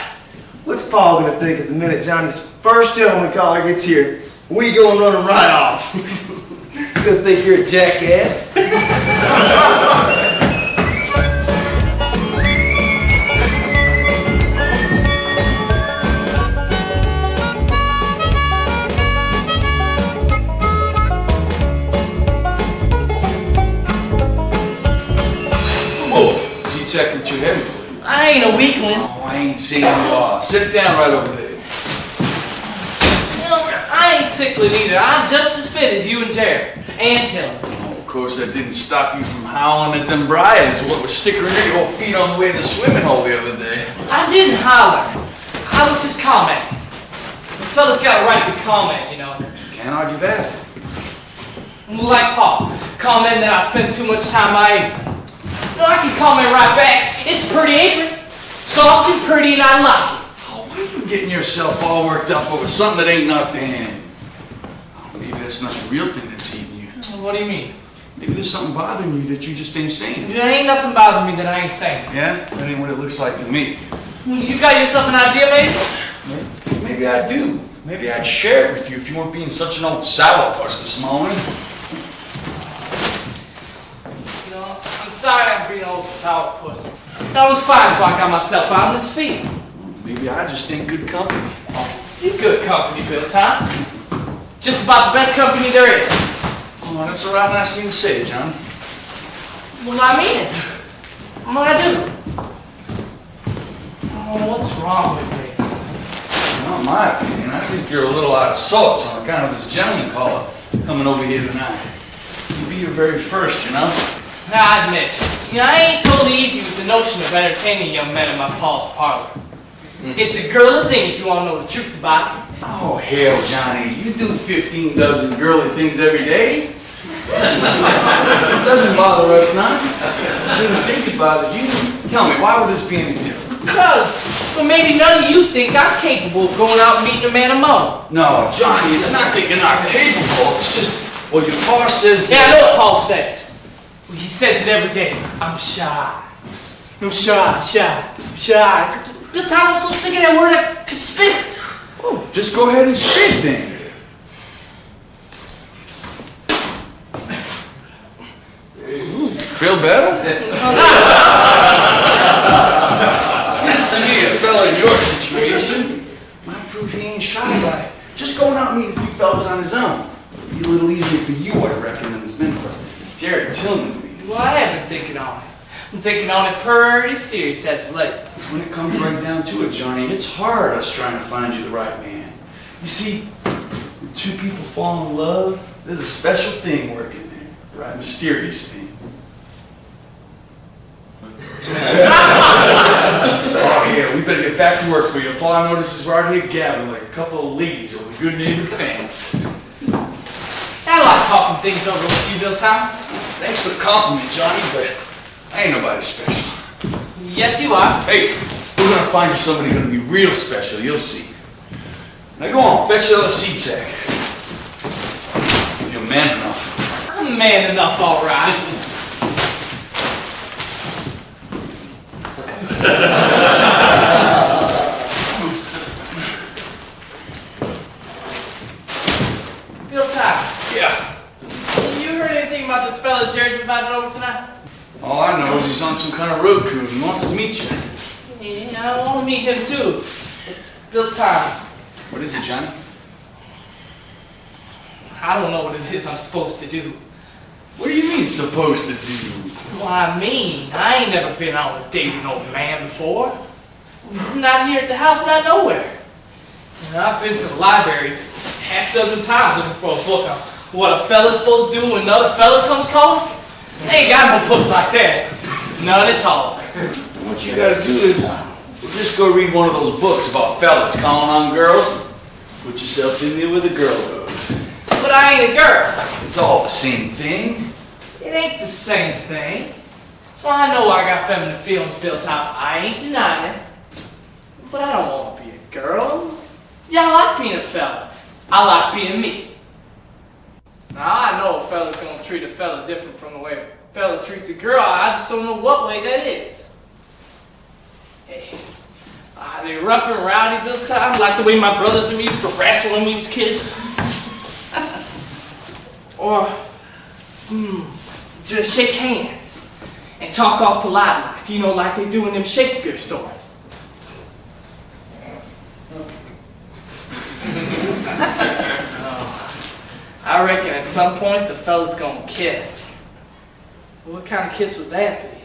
What's Paul gonna think at the minute Johnny's first gentleman caller gets here? We go and run him right off.
He's gonna think you're a jackass.
Checking too heavy for you.
I ain't a weakling.
Oh, I ain't saying you are. Sit down right over there.
You know, I ain't sickly neither. I'm just as fit as you and Jared. And Tillman.
Oh, of course, that didn't stop you from howling at them briars. What was sticking in your feet on the way to the swimming hole the other day?
I didn't holler. I was just commenting. The fella's got a right to comment, you know.
Can't argue that.
Like Paul, commenting that I spend too much time by apron. No, I can comment right back. It's a pretty apron. Soft and pretty, and I like it.
Oh, why are you getting yourself all worked up over something that ain't nothing? Oh, maybe that's not the real thing that's eating you.
What do you mean?
Maybe there's something bothering you that you just ain't saying.
There ain't nothing bothering me that I ain't saying.
Yeah? That ain't what it looks like to me.
You got yourself an idea, maybe?
Maybe I do. Maybe I'd share it with you if you weren't being such an old sourpuss this morning.
You know, I'm sorry I'm being an old sourpuss. That was fine so I got myself out on his feet.
Maybe I just ain't good company.
You're good company, Bill Tom. Just about the best company there is.
Oh, that's a right nice thing to say, John.
Well, I mean it. What I do? Oh, what's wrong with me?
Well, in my opinion, I think you're a little out of sorts on account of this gentleman caller coming over here tonight. You'll be your very first, you know?
Now, I admit, you know, I ain't totally easy with the notion of entertaining young men in my pa's parlor. It's a girly thing if you want to know the truth about it.
Oh, hell, Johnny. You do 15 dozen girly things every day. It doesn't bother us none. I didn't think it bothered you. Tell me, why would this be any different?
Because, well, maybe none of you think I'm capable of going out and meeting a man among.
No, Johnny, it's not that you're not capable. It's just, well, your pa says
Yeah, I know what Paul says. He says it every day. I'm shy. I'm shy. Bill Tom, I'm so sick of that word I could spit.
Oh, just go ahead and spit then. Feel better? Seems to me a fella in your situation might prove he ain't shy by it. Just going out and meeting a few fellas on his own. It'd be a little easier for you, I reckon, than it's been for Jared Tillman to be.
Well, I have been thinking on it. I'm thinking on it pretty serious as of late.
When it comes right down to it, Johnny, it's hard us trying to find you the right man. You see, when two people fall in love, there's a special thing working there. Right? Mysterious thing. Oh, yeah, we better get back to work for you. Paul notices we're out here gathering like a couple of ladies over the good neighbor fence.
I like talking things over with you, Bill Tom.
Thanks for the compliment, Johnny, but I ain't nobody special.
Yes, you are.
Hey, we're gonna find you somebody gonna be real special, you'll see. Now go on, fetch the other seat sack. You're man enough.
I'm man enough, all right. Bill Tom.
Yeah.
You heard anything about this fella Jerry's invited over tonight?
All I know is he's on some kind of road crew and he wants to meet you.
Yeah, I want to meet him too. Bill Tom.
What is it, Johnny?
I don't know what it is I'm supposed to do.
What do you mean, supposed to do?
Well, I mean, I ain't never been out with a dating old man before. Not here at the house, not nowhere. You know, I've been to the library half a dozen times looking for a book on what a fella's supposed to do when another fella comes calling. I ain't got no books like that. None at all.
What you gotta do is just go read one of those books about fellas calling on girls. Put yourself in there where the girl goes.
But I ain't a girl.
It's all the same thing.
It ain't the same thing. Well, I know I got feminine feelings built up. I ain't denying it. But I don't want to be a girl. Yeah, I like being a fella. I like being me. Now, I know a fella's gonna treat a fella different from the way a fella treats a girl. I just don't know what way that is. Hey, are they rough and rowdy Bill Tom, like the way my brothers and me used to wrestle when we was kids? Or, just shake hands and talk all polite like, you know, like they do in them Shakespeare stories. I reckon at some point the fella's gonna kiss. What kind of kiss would that be?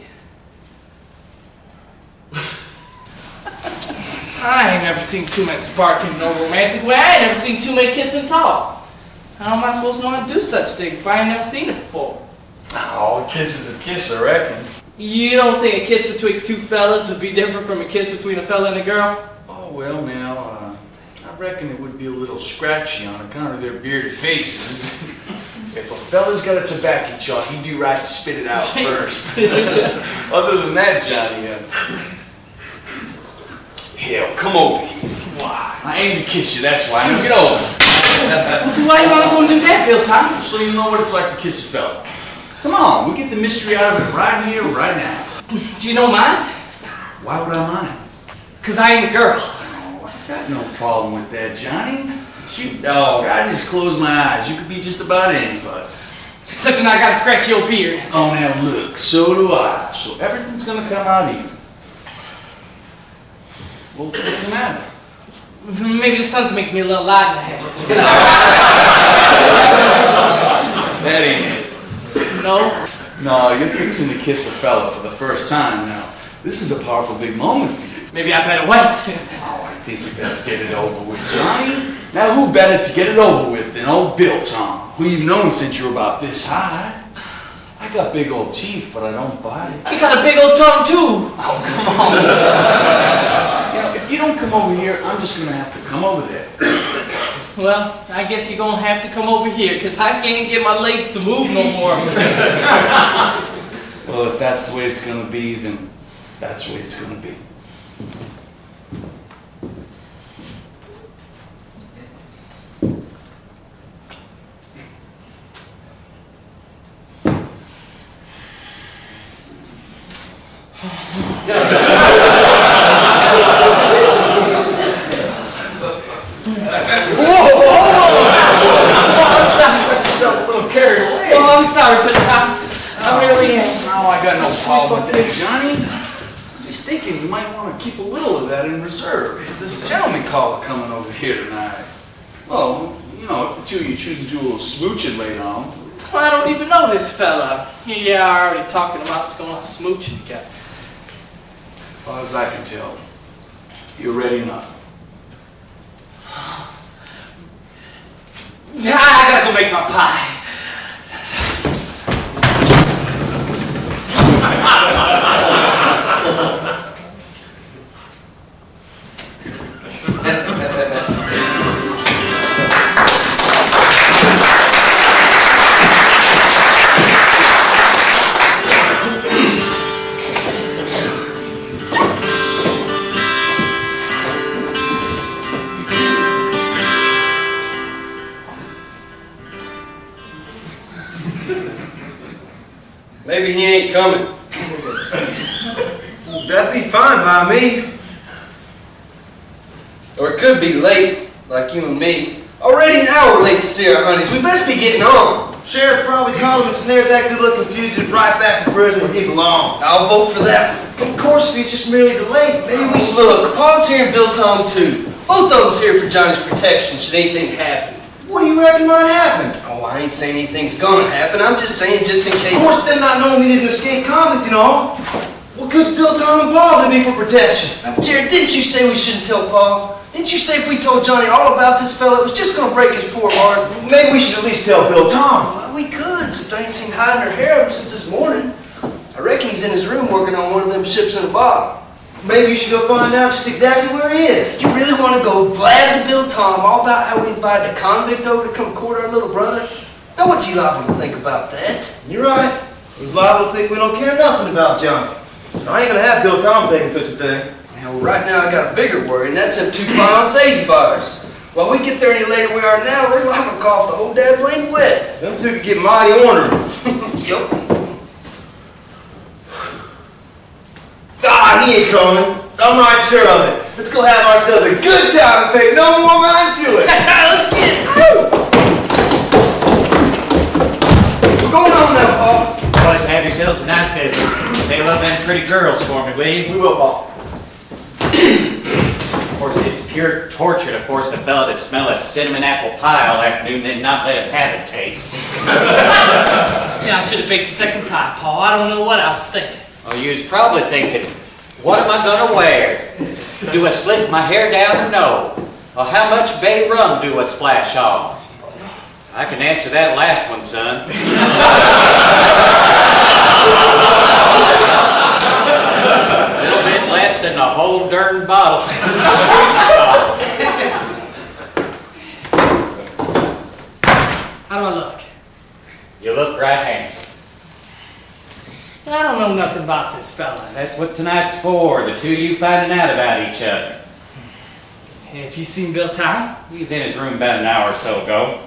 I ain't never seen two men sparking in no romantic way. I ain't never seen two men kiss and talk. How am I supposed to know how to do such a thing if I ain't never seen it before?
Oh, a kiss is a kiss, I reckon.
You don't think a kiss betwixt two fellas would be different from a kiss between a fella and a girl?
Oh, well, now, I reckon it would be a little scratchy on account of their bearded faces. If a fella's got a tobacco chalk, he'd do right to spit it out first. Other than that, Johnny, hell, come over here.
Why?
I aim to kiss you, that's why. Now get over.
Why you want to go and do that, Bill Tom?
So you know what it's like to kiss a fella. Come on, we get the mystery out of it right here, right now.
Do you know mine?
Why would I mind?
Because I ain't a girl.
Oh, I've got no problem with that, Johnny. Shoot, dog, I just close my eyes. You could be just about anybody.
Except that I gotta scratch your beard.
Oh, now look, so do I. So everything's gonna come out even. Well, what's the matter?
Maybe the sun's making me a little light in the head.
That ain't it.
No?
No, you're fixing to kiss a fella for the first time now. This is a powerful big moment for you.
Maybe I better wait.
Oh, I think you best get it over with, Johnny. Now, who better to get it over with than old Bill Tom, who you've known since you were about this high? I got big old teeth, but I don't bite.
You got a big old tongue, too.
Oh, come on. You know, if you don't come over here, I'm just going to have to come over there.
Well, I guess you're gonna have to come over here, because I can't get my legs to move no more.
Well, if that's the way it's going to be, then that's the way it's going to be.
I'm sorry, but I really am.
No, I got no problem with that, Johnny. I'm just thinking you might want to keep a little of that in reserve for this gentleman caller coming over here tonight. Well, you know, if the two of you choose to do a little smooching later on.
Well, I don't even know this fella. Yeah, I already talking about us going on smooching together.
As far as I can tell, you're ready enough.
I gotta go make my pie.
Maybe he ain't coming.
That'd be fine by me.
Or it could be late, like you and me. Already an hour late to see our honeys. We best be getting on.
Sheriff probably caught him and snared that good-looking fugitive right back to prison where he belongs.
I'll vote for that.
Of course, if he's just merely delayed, maybe we should
Look, Paul's here and Bill Tom too. Both of them's here for Johnny's protection should anything happen.
What do you reckon might happen?
Oh, I ain't saying anything's gonna happen. I'm just saying just in case.
Of course, them not knowing he is an escaped convict and all. What good's Bill Tom and Bob to be for protection?
Jared, didn't you say we shouldn't tell Paul? Didn't you say if we told Johnny all about this fella, it was just gonna break his poor heart?
Maybe we should at least tell Bill Tom.
Well, we could, since I ain't seen hiding her hair ever since this morning. I reckon he's in his room working on one of them ships in a bottle.
Maybe you should go find out just exactly where he is.
You really want to go glad to Bill Tom all about how we invited a convict over to come court our little brother? Now what's he liable to think about that?
You're right. He's liable to think we don't care nothing about Johnny. I ain't gonna have Bill Tom thinking such a thing.
Well, right now I got a bigger worry, and that's them 2 pounds Ace bars. While we get there any later we are now, we're liable to cough the whole dad blame wet.
Them two could get mighty ornery.
Yup.
Ah, he ain't coming. I'm right sure of it. Let's go have ourselves a good time and pay no more mind to it.
Let's get it. What's going on now, Paul?
Boys, have yourselves a nice visit. Say hello to them pretty girls for me, will you?
We will, Paul.
Of course, it's pure torture to force a fella to smell a cinnamon apple pie all afternoon and then not let him have a taste.
Yeah, I should have baked the second pie, Paul. I don't know what I was thinking.
Oh, you was probably thinking, what am I gonna wear? Do I slick my hair down or no? Or how much bay rum do I splash on? I can answer that last one, son. A little bit less than a whole darn bottle.
How do I look?
You look right handsome.
I don't know nothing about this fella.
That's what tonight's for, the two of you finding out about each other.
Have you seen Bill Tom?
He was in his room about an hour or so ago.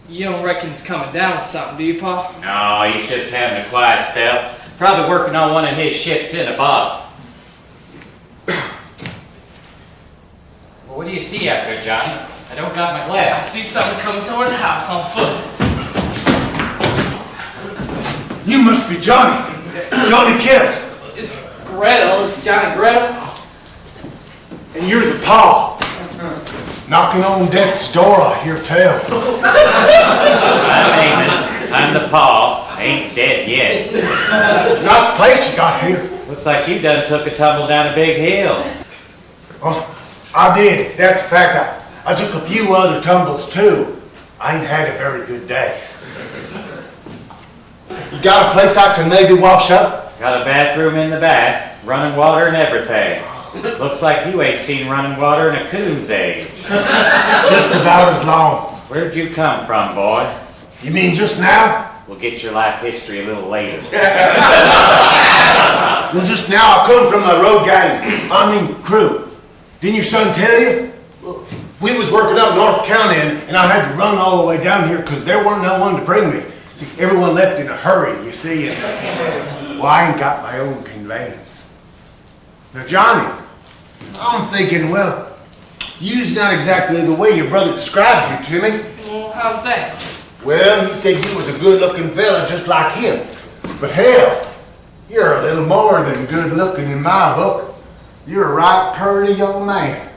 You don't reckon he's coming down with something, do you, Pa?
No, he's just having a quiet spell. Probably working on one of his ships in a bottle. Well, what do you see out there, Johnny? I don't got my
I
glass.
see something coming toward the house on foot.
You must be Johnny. Johnny Kidd.
It's Gretel. It's Johnny Gretel.
And you're the Pa. Knocking on death's door, I hear tell.
I'm Amos. I'm the Pa. Ain't dead yet.
Nice place you got here.
Looks like you done took a tumble down a big hill.
Oh, I did. That's a fact. I took a few other tumbles too. I ain't had a very good day. You got a place I can maybe wash up?
Got a bathroom in the back, running water and everything. Looks like you ain't seen running water in a coon's age.
Just about as long.
Where'd you come from, boy?
You mean just now?
We'll get your life history a little later.
Well, just now I come from my road gang. I mean crew. Didn't your son tell you? We was working up North County and I had to run all the way down here because there weren't no one to bring me. See, everyone left in a hurry, you see. And, well, I ain't got my own conveyance. Now, Johnny, I'm thinking, well, you's not exactly the way your brother described you to me.
Well, how's that?
Well, he said you was a good-looking fella just like him. But hell, you're a little more than good-looking in my book. You're a right purty young man.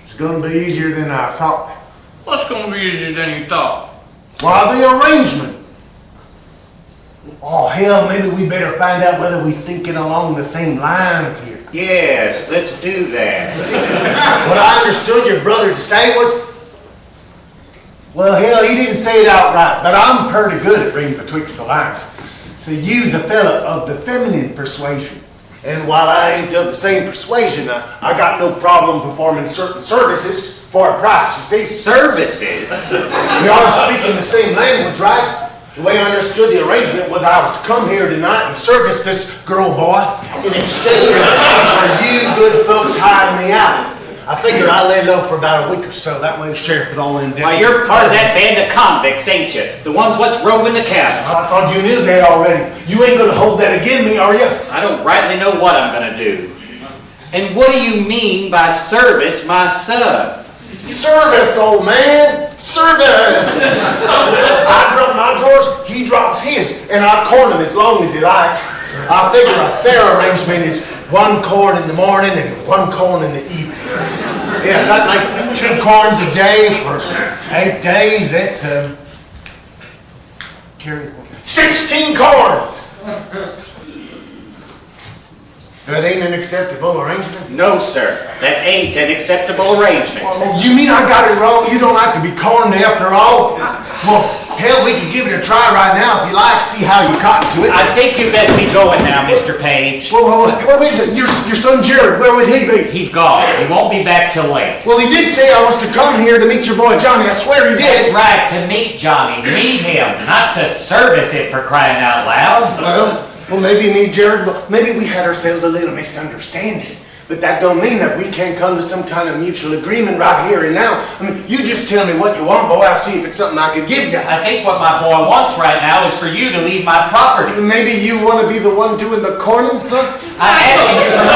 It's gonna be easier than I thought.
What's going to be easier than you thought?
Why, the arrangement. Oh, hell, maybe we better find out whether we're thinking along the same lines here.
Yes, let's do that.
What I understood your brother to say was, well, hell, he didn't say it outright, but I'm pretty good at reading betwixt the lines. See, you's a fella of the feminine persuasion. And while I ain't of the same persuasion, I got no problem performing certain services for a price, you see.
Services?
We are speaking the same language, right? The way I understood the arrangement was I was to come here tonight and service this girl boy in exchange for you good folks hiring me out. I figured I'd lay low for about a week or so. That way the sheriff with all them deputies.
Why, you're part of that band of convicts, ain't you? The ones what's roving the county.
I thought you knew that already. You ain't gonna hold that against me, are you?
I don't rightly know what I'm gonna do. And what do you mean by service my son?
Service, old man! Service! I drop my drawers, he drops his, and I corn him as long as he likes. I figure a fair arrangement is 1 corn in the morning and 1 corn in the evening. Yeah, not like 2 corns a day for 8 days. That's 16 corns. That ain't an acceptable arrangement.
No, sir. That ain't an acceptable arrangement.
Oh, you mean I got it wrong? You don't have to be corned after all? Well, hell, we can give it a try right now if you like, see how you cotton to it.
I think you best be going now, Mr. Page.
Well, wait a second. Your son Jared, where would he be?
He's gone. He won't be back till late.
Well, he did say I was to come here to meet your boy Johnny. I swear he
That's
did.
right, to meet Johnny. Meet him, not to service it, for crying out loud.
Well, maybe me, Jared, maybe we had ourselves a little misunderstanding. But that don't mean that we can't come to some kind of mutual agreement right here and now. I mean, you just tell me what you want, boy. I'll see if it's something I could give you.
I think what my boy wants right now is for you to leave my property.
Maybe you want to be the one doing the corning, huh?
I'm asking you for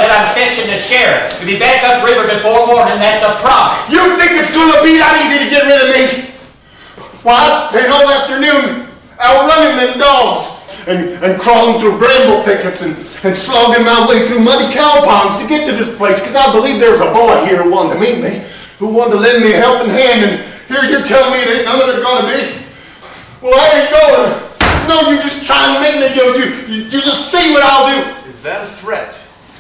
that I'm fetching the sheriff. To be back upriver before morning, that's a promise.
You think it's going to be that easy to get rid of me? Well, I spent all afternoon out running them dogs and crawling through bramble thickets and slogging my way through muddy cow ponds to get to this place because I believe there's a boy here who wanted to meet me, who wanted to lend me a helping hand, and here you're telling me it ain't none of it going to be? Well, I ain't going. No, you're just trying to make me go. You just see what I'll do.
Is that a threat?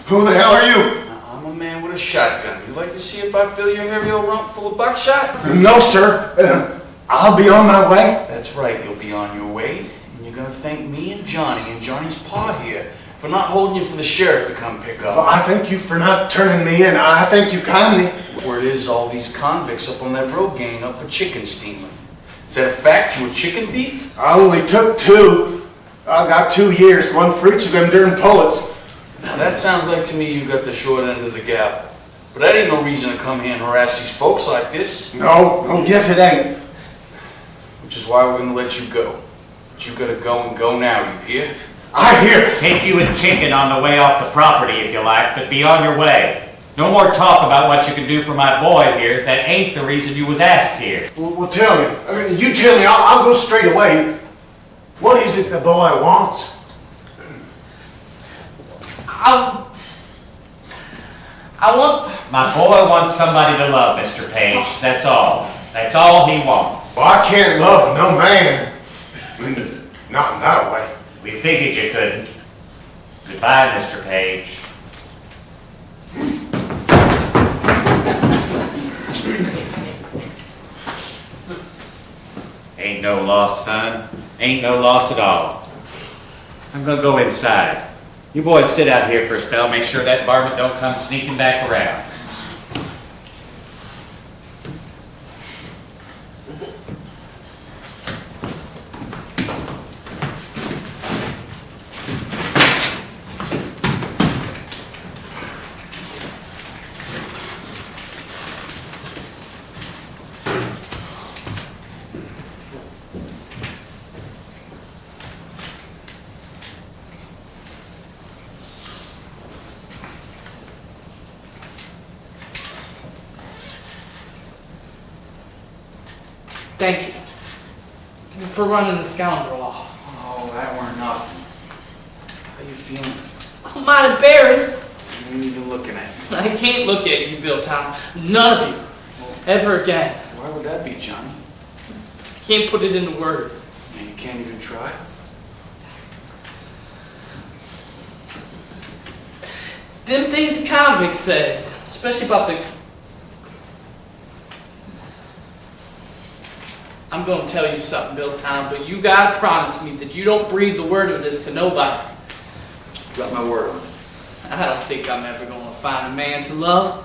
Who the hell are you?
I'm a man with a shotgun. You'd like to see if I fill your heavy old rump full of buckshot?
No, sir. I'll be on my way.
That's right, you'll be on your way. And you're going to thank me and Johnny and Johnny's pa here for not holding you for the sheriff to come pick up.
Well, I thank you for not turning me in. I thank you kindly.
Word is all these convicts up on that road gang up for chicken stealing. Is that a fact? You a chicken thief?
I only took 2. I got 2 years, 1 for each of them during pullets.
Now that sounds like to me you got the short end of the gap.
But that ain't no reason to come here and harass these folks like this.
No, yes it ain't.
Which is why we're gonna let you go. But you gotta go and go now, you hear?
I hear it.
Take you and chicken on the way off the property if you like, but be on your way. No more talk about what you can do for my boy here. That ain't the reason you was asked here.
Well, tell me. I mean, you tell me, I'll go straight away. What is it the boy wants?
I want...
My boy wants somebody to love, Mr. Page. That's all. That's all he wants.
Well, I can't love no man. Not in that way.
We figured you couldn't. Goodbye, Mr. Page. Ain't no loss, son. Ain't no loss at all. I'm gonna go inside. You boys sit out here for a spell. Make sure that varmint don't come sneaking back around.
Thank you. For running the scoundrel off.
Oh, that weren't nothing. How you feeling?
I'm not embarrassed.
You ain't even looking at me.
I can't look at you, Bill Tom. None of you. Ever again.
Why would that be, Johnny?
Can't put it into words.
Man, you can't even try?
Them things the convict said, especially about the... I'm going to tell you something, Bill Tom, but you got to promise me that you don't breathe the word of this to nobody.
Got my word on it.
I don't think I'm ever going to find a man to love.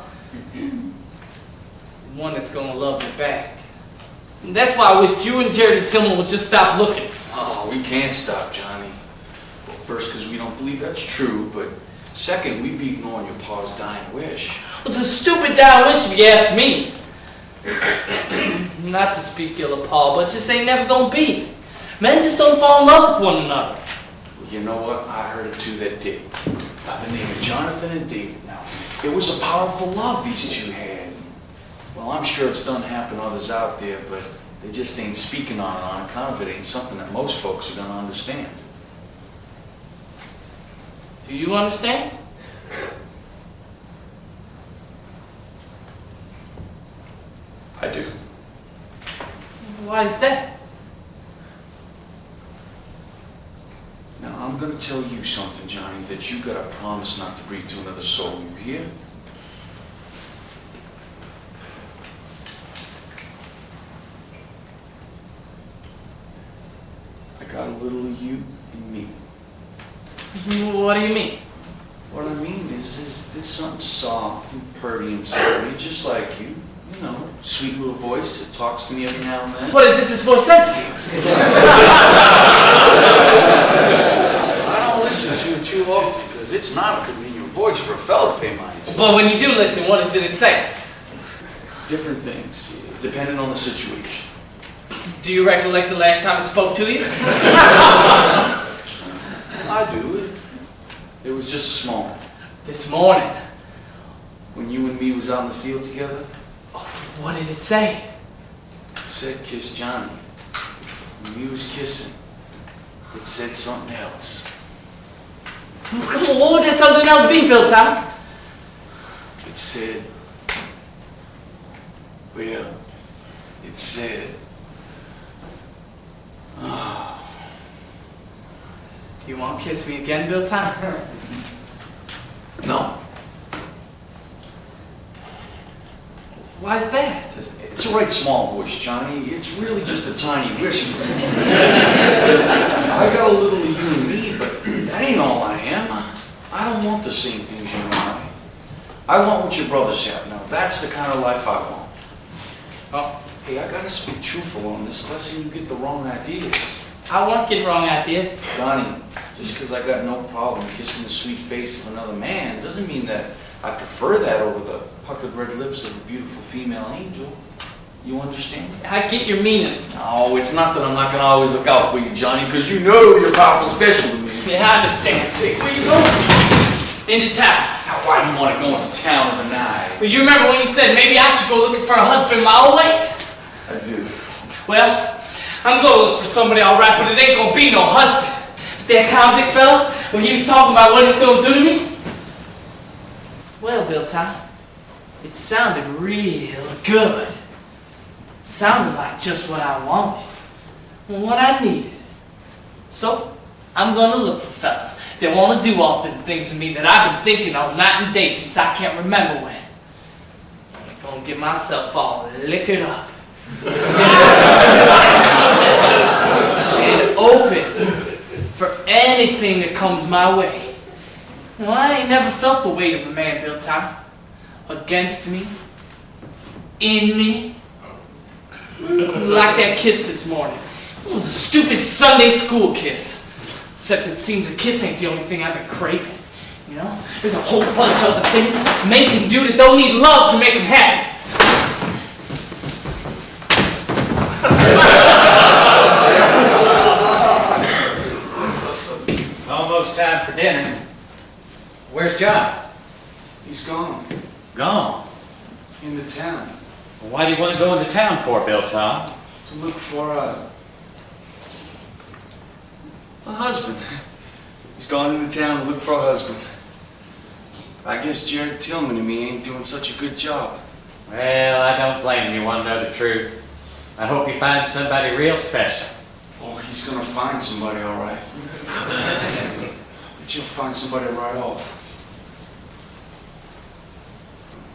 One that's going to love me back. And that's why I wish you and Jared Tillman would just stop looking.
Oh, we can't stop, Johnny. Well, first, because we don't believe that's true, but second, we'd be ignoring your pa's dying wish.
Well, it's a stupid dying wish if you ask me. Not to speak ill of Paul, but just ain't never gonna be. Men just don't fall in love with one another.
Well, you know what? I heard it too that did. By the name of Jonathan and David. Now, it was a powerful love these two had. Well, I'm sure it's done happen to others out there, but they just ain't speaking on it on account of it ain't something that most folks are gonna understand.
Do you understand?
I do.
Why is that?
Now, I'm gonna tell you something, Johnny, that you gotta promise not to breathe to another soul, you hear? I got a little of you in me.
What do you mean?
What I mean is there's something soft and purty inside me, just like you. You know, sweet little voice that talks to me every now and then.
What is it this voice says to you?
I don't listen to it too often, because it's not a convenient voice for a fella to pay money to.
But when you do listen, what does it say?
Different things, depending on the situation.
Do you recollect the last time it spoke to you?
I do. It was just a small one.
This morning.
When you and me was out in the field together,
What did it say?
it said kiss Johnny. When we was kissing, it said something else.
Come on, what would that something else be, Bill Tom?
It said, well, it said,
Do you want to kiss me again, Bill Tom?
no.
Why is that?
It's a right small voice, Johnny. It's really just a tiny whisper. I got a little of you and me, but that ain't all I am. I don't want the same things you want. I want what your brothers have. Now, that's the kind of life I want.
Oh,
Hey, I gotta speak truthful on this, lest you get the wrong ideas.
I won't get the wrong idea.
Johnny, just because I got no problem kissing the sweet face of another man doesn't mean that I prefer that over the puckered red lips of a beautiful female angel. You understand?
I get your meaning.
Oh, it's not that I'm not gonna always look out for you, Johnny, because you know you're powerful special to me.
Yeah, I understand. Where you going? Into town.
Now, why do you want to go into town of the night?
Well, you remember when you said maybe I should go looking for a husband my old way?
I do.
Well, I'm going to look for somebody all right, but it ain't going to be no husband. That convict fella, when he was talking about what he's going to do to me? Well, Bill Tom, it sounded real good. Sounded like just what I wanted. What I needed. So, I'm going to look for fellas that want to do all the things to me that I've been thinking on night and day since I can't remember when. I'm going to get myself all liquored up. And open for anything that comes my way. Well, I ain't never felt the weight of a man, Bill Tom. Against me. In me. Like that kiss this morning. It was a stupid Sunday school kiss. Except it seems a kiss ain't the only thing I've been craving. You know? There's a whole bunch of other things men can do that don't need love to make them happy.
Almost time for dinner. Where's John?
He's gone.
Gone.
Into town.
Well, why do you want to go into town for, Bill Tom?
To look for a husband. He's gone into town to look for a husband. I guess Jared Tillman and me ain't doing such a good job.
Well, I don't blame him. You want to know the truth. I hope you find somebody real special.
Oh, he's gonna find somebody, all right. But you'll find somebody right off.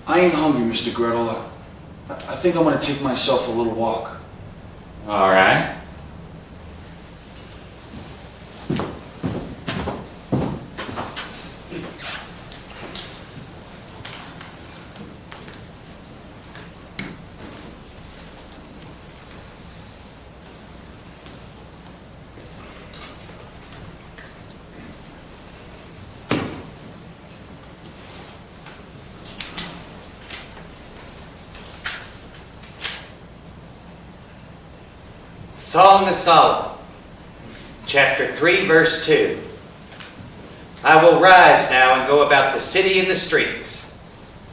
I ain't hungry, Mr. Gretel. I think I'm gonna take myself a little walk.
All right. Song of Solomon, chapter 3, verse 2. I will rise now and go about the city and the streets,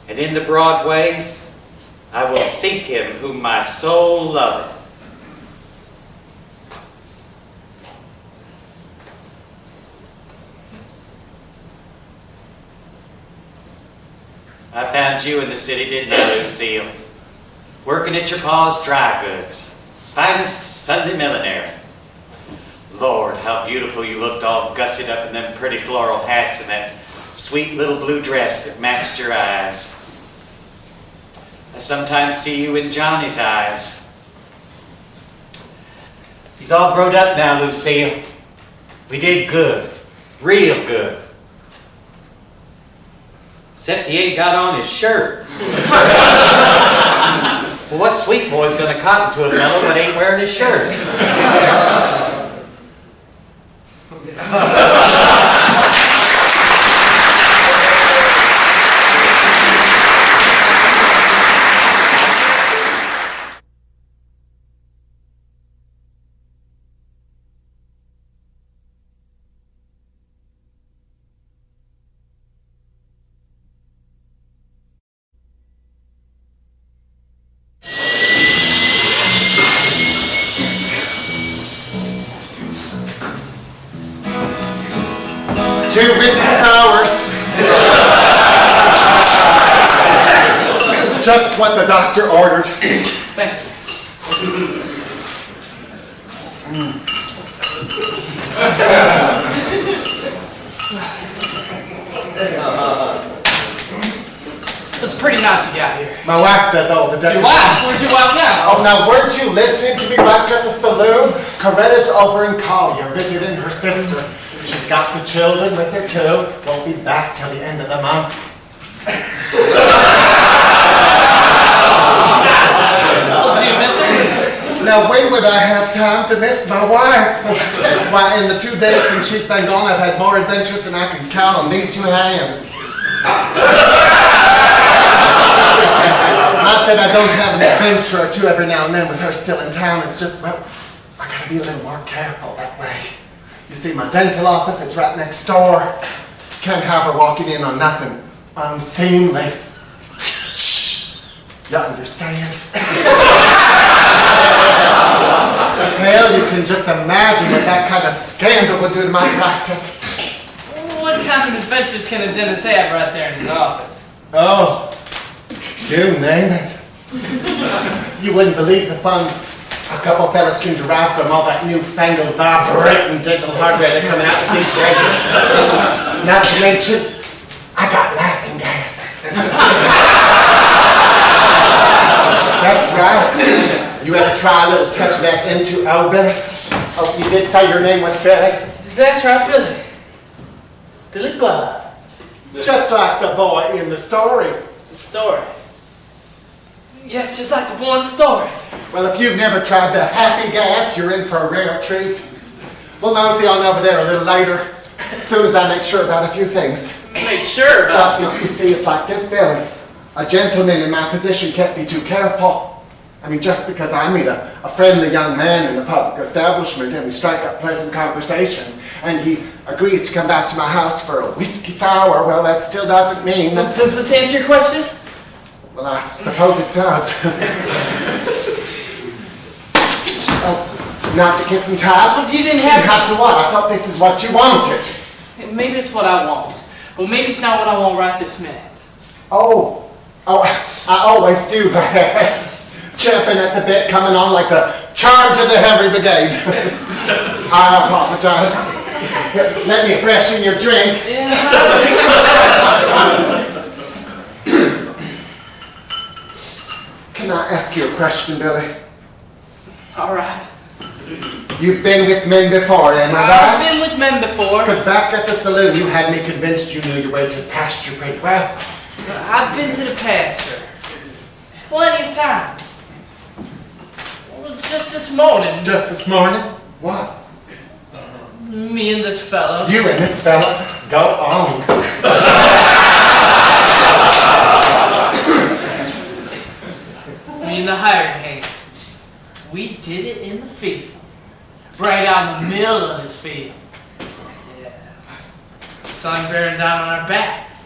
and in the broad ways I will seek him whom my soul loveth. I found you in the city, didn't I, Lucille? Working at your pa's dry goods. Finest Sunday millinery. Lord, how beautiful you looked, all gussied up in them pretty floral hats and that sweet little blue dress that matched your eyes. I sometimes see you in Johnny's eyes. He's all grown up now, Lucille. We did good. Real good. Except he ain't got on his shirt. Well, what sweet boy's gonna cotton to a fellow that ain't wearing his shirt?
Two whiskey sours. Just what the doctor ordered.
Thank you. It's pretty nice of you out here.
My wife does all the decorating.
Your wife? Where's your wife now?
Oh, now weren't you listening to me back at the saloon? Coretta's over in Collier visiting her sister. She's got the children with her too. Won't be back till the end of the month.
Oh, do you miss her?
Now when would I have time to miss my wife? Why, in the 2 days since she's been gone, I've had more adventures than I can count on these two hands. not that I don't have an adventure or two every now and then with her still in town. It's just, well, I gotta be a little more careful that way. You see, my dental office is right next door. Can't have her walking in on nothing unseemly. Shh. You understand? Hell, you can just imagine what that kind of scandal would do to my practice.
What kind of adventures can a dentist have right there in his office?
Oh, you name it. You wouldn't believe the fun a couple fellas can derive from all that newfangled vibrating dental hardware they're coming out with these days. Not to mention, I got laughing gas. That's right. You ever try a little touch of that N2O, Billy? Oh, you did say your name was Billy?
That's right, Billy. Billy Bob.
Just like the boy in the story.
The story. Yes, just like the boy in the story.
Well, if you've never tried the happy gas, you're in for a rare treat. We'll mosey on over there a little later, as soon as I make sure about a few things.
Make sure about
Well, you see, it's like this, Billy. A gentleman in my position can't be too careful. I mean, just because I meet a friendly young man in a public establishment and we strike up pleasant conversation and he agrees to come back to my house for a whiskey sour, well, that still doesn't mean that...
Does this answer your question?
Well, I suppose it does. Oh, not the kiss and tap?
Well, you didn't have
to what? I thought this is what you wanted.
Maybe it's what I want. But maybe it's not what I want right this minute.
Oh, I always do that. Champing at the bit, coming on like the charge of the heavy brigade. I apologize. Let me freshen your drink. Can I ask you a question, Billy?
All right.
You've been with men before, am I
I've
right?
been with men before.
Because back at the saloon, you had me convinced you knew your way to the pasture pretty well.
I've been to the pasture. Plenty of times. Well, just this morning.
Just this morning? What?
Me and this fellow.
You and this fella? Go on.
Me and the hired hand. We did it in the field. Right out in the middle of this field. Yeah. Sun bearing down on our backs.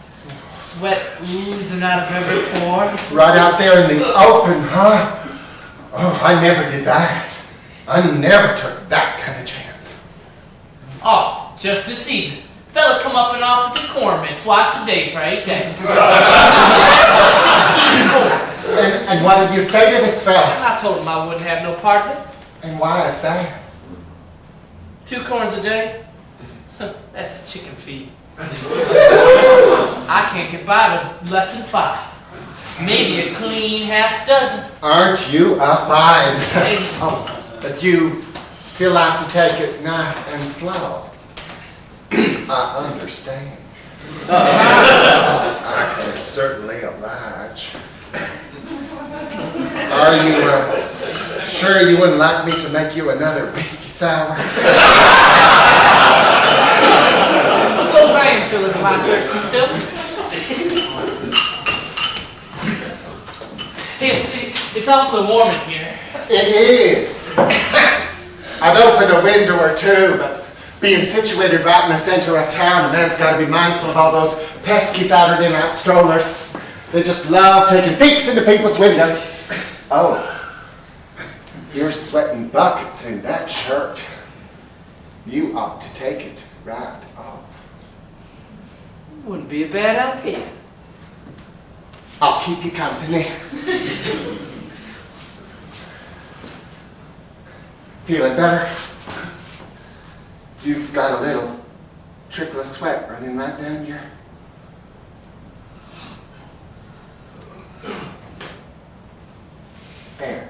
Sweat oozing out of every pore.
Right out there in the open, huh? Oh, I never did that. I never took that kind of chance.
Oh, just this evening. Fella come up and offered the corn mints twice a day for 8 days.
And what did you say to this fella?
I told him I wouldn't have no part of it.
And why is that?
2 corns a day? That's chicken feed. I can't get by with less than 5. Maybe a clean half dozen.
Aren't you a find?
Hey.
Oh, but you still have to take it nice and slow. I understand. I can certainly oblige. Are you sure you wouldn't like me to make you another whiskey sour?
I suppose I am feeling a lot thirsty still. It's awfully warm in here.
It is. I've opened a window or two, but being situated right in the center of town, a man's got to be mindful of all those pesky Saturday night strollers. They just love taking peeks into people's windows. Oh, you're sweating buckets in that shirt. You ought to take it right off.
Wouldn't be a bad idea.
I'll keep you company. Feeling better? You've got a little trickle of sweat running right down your... There.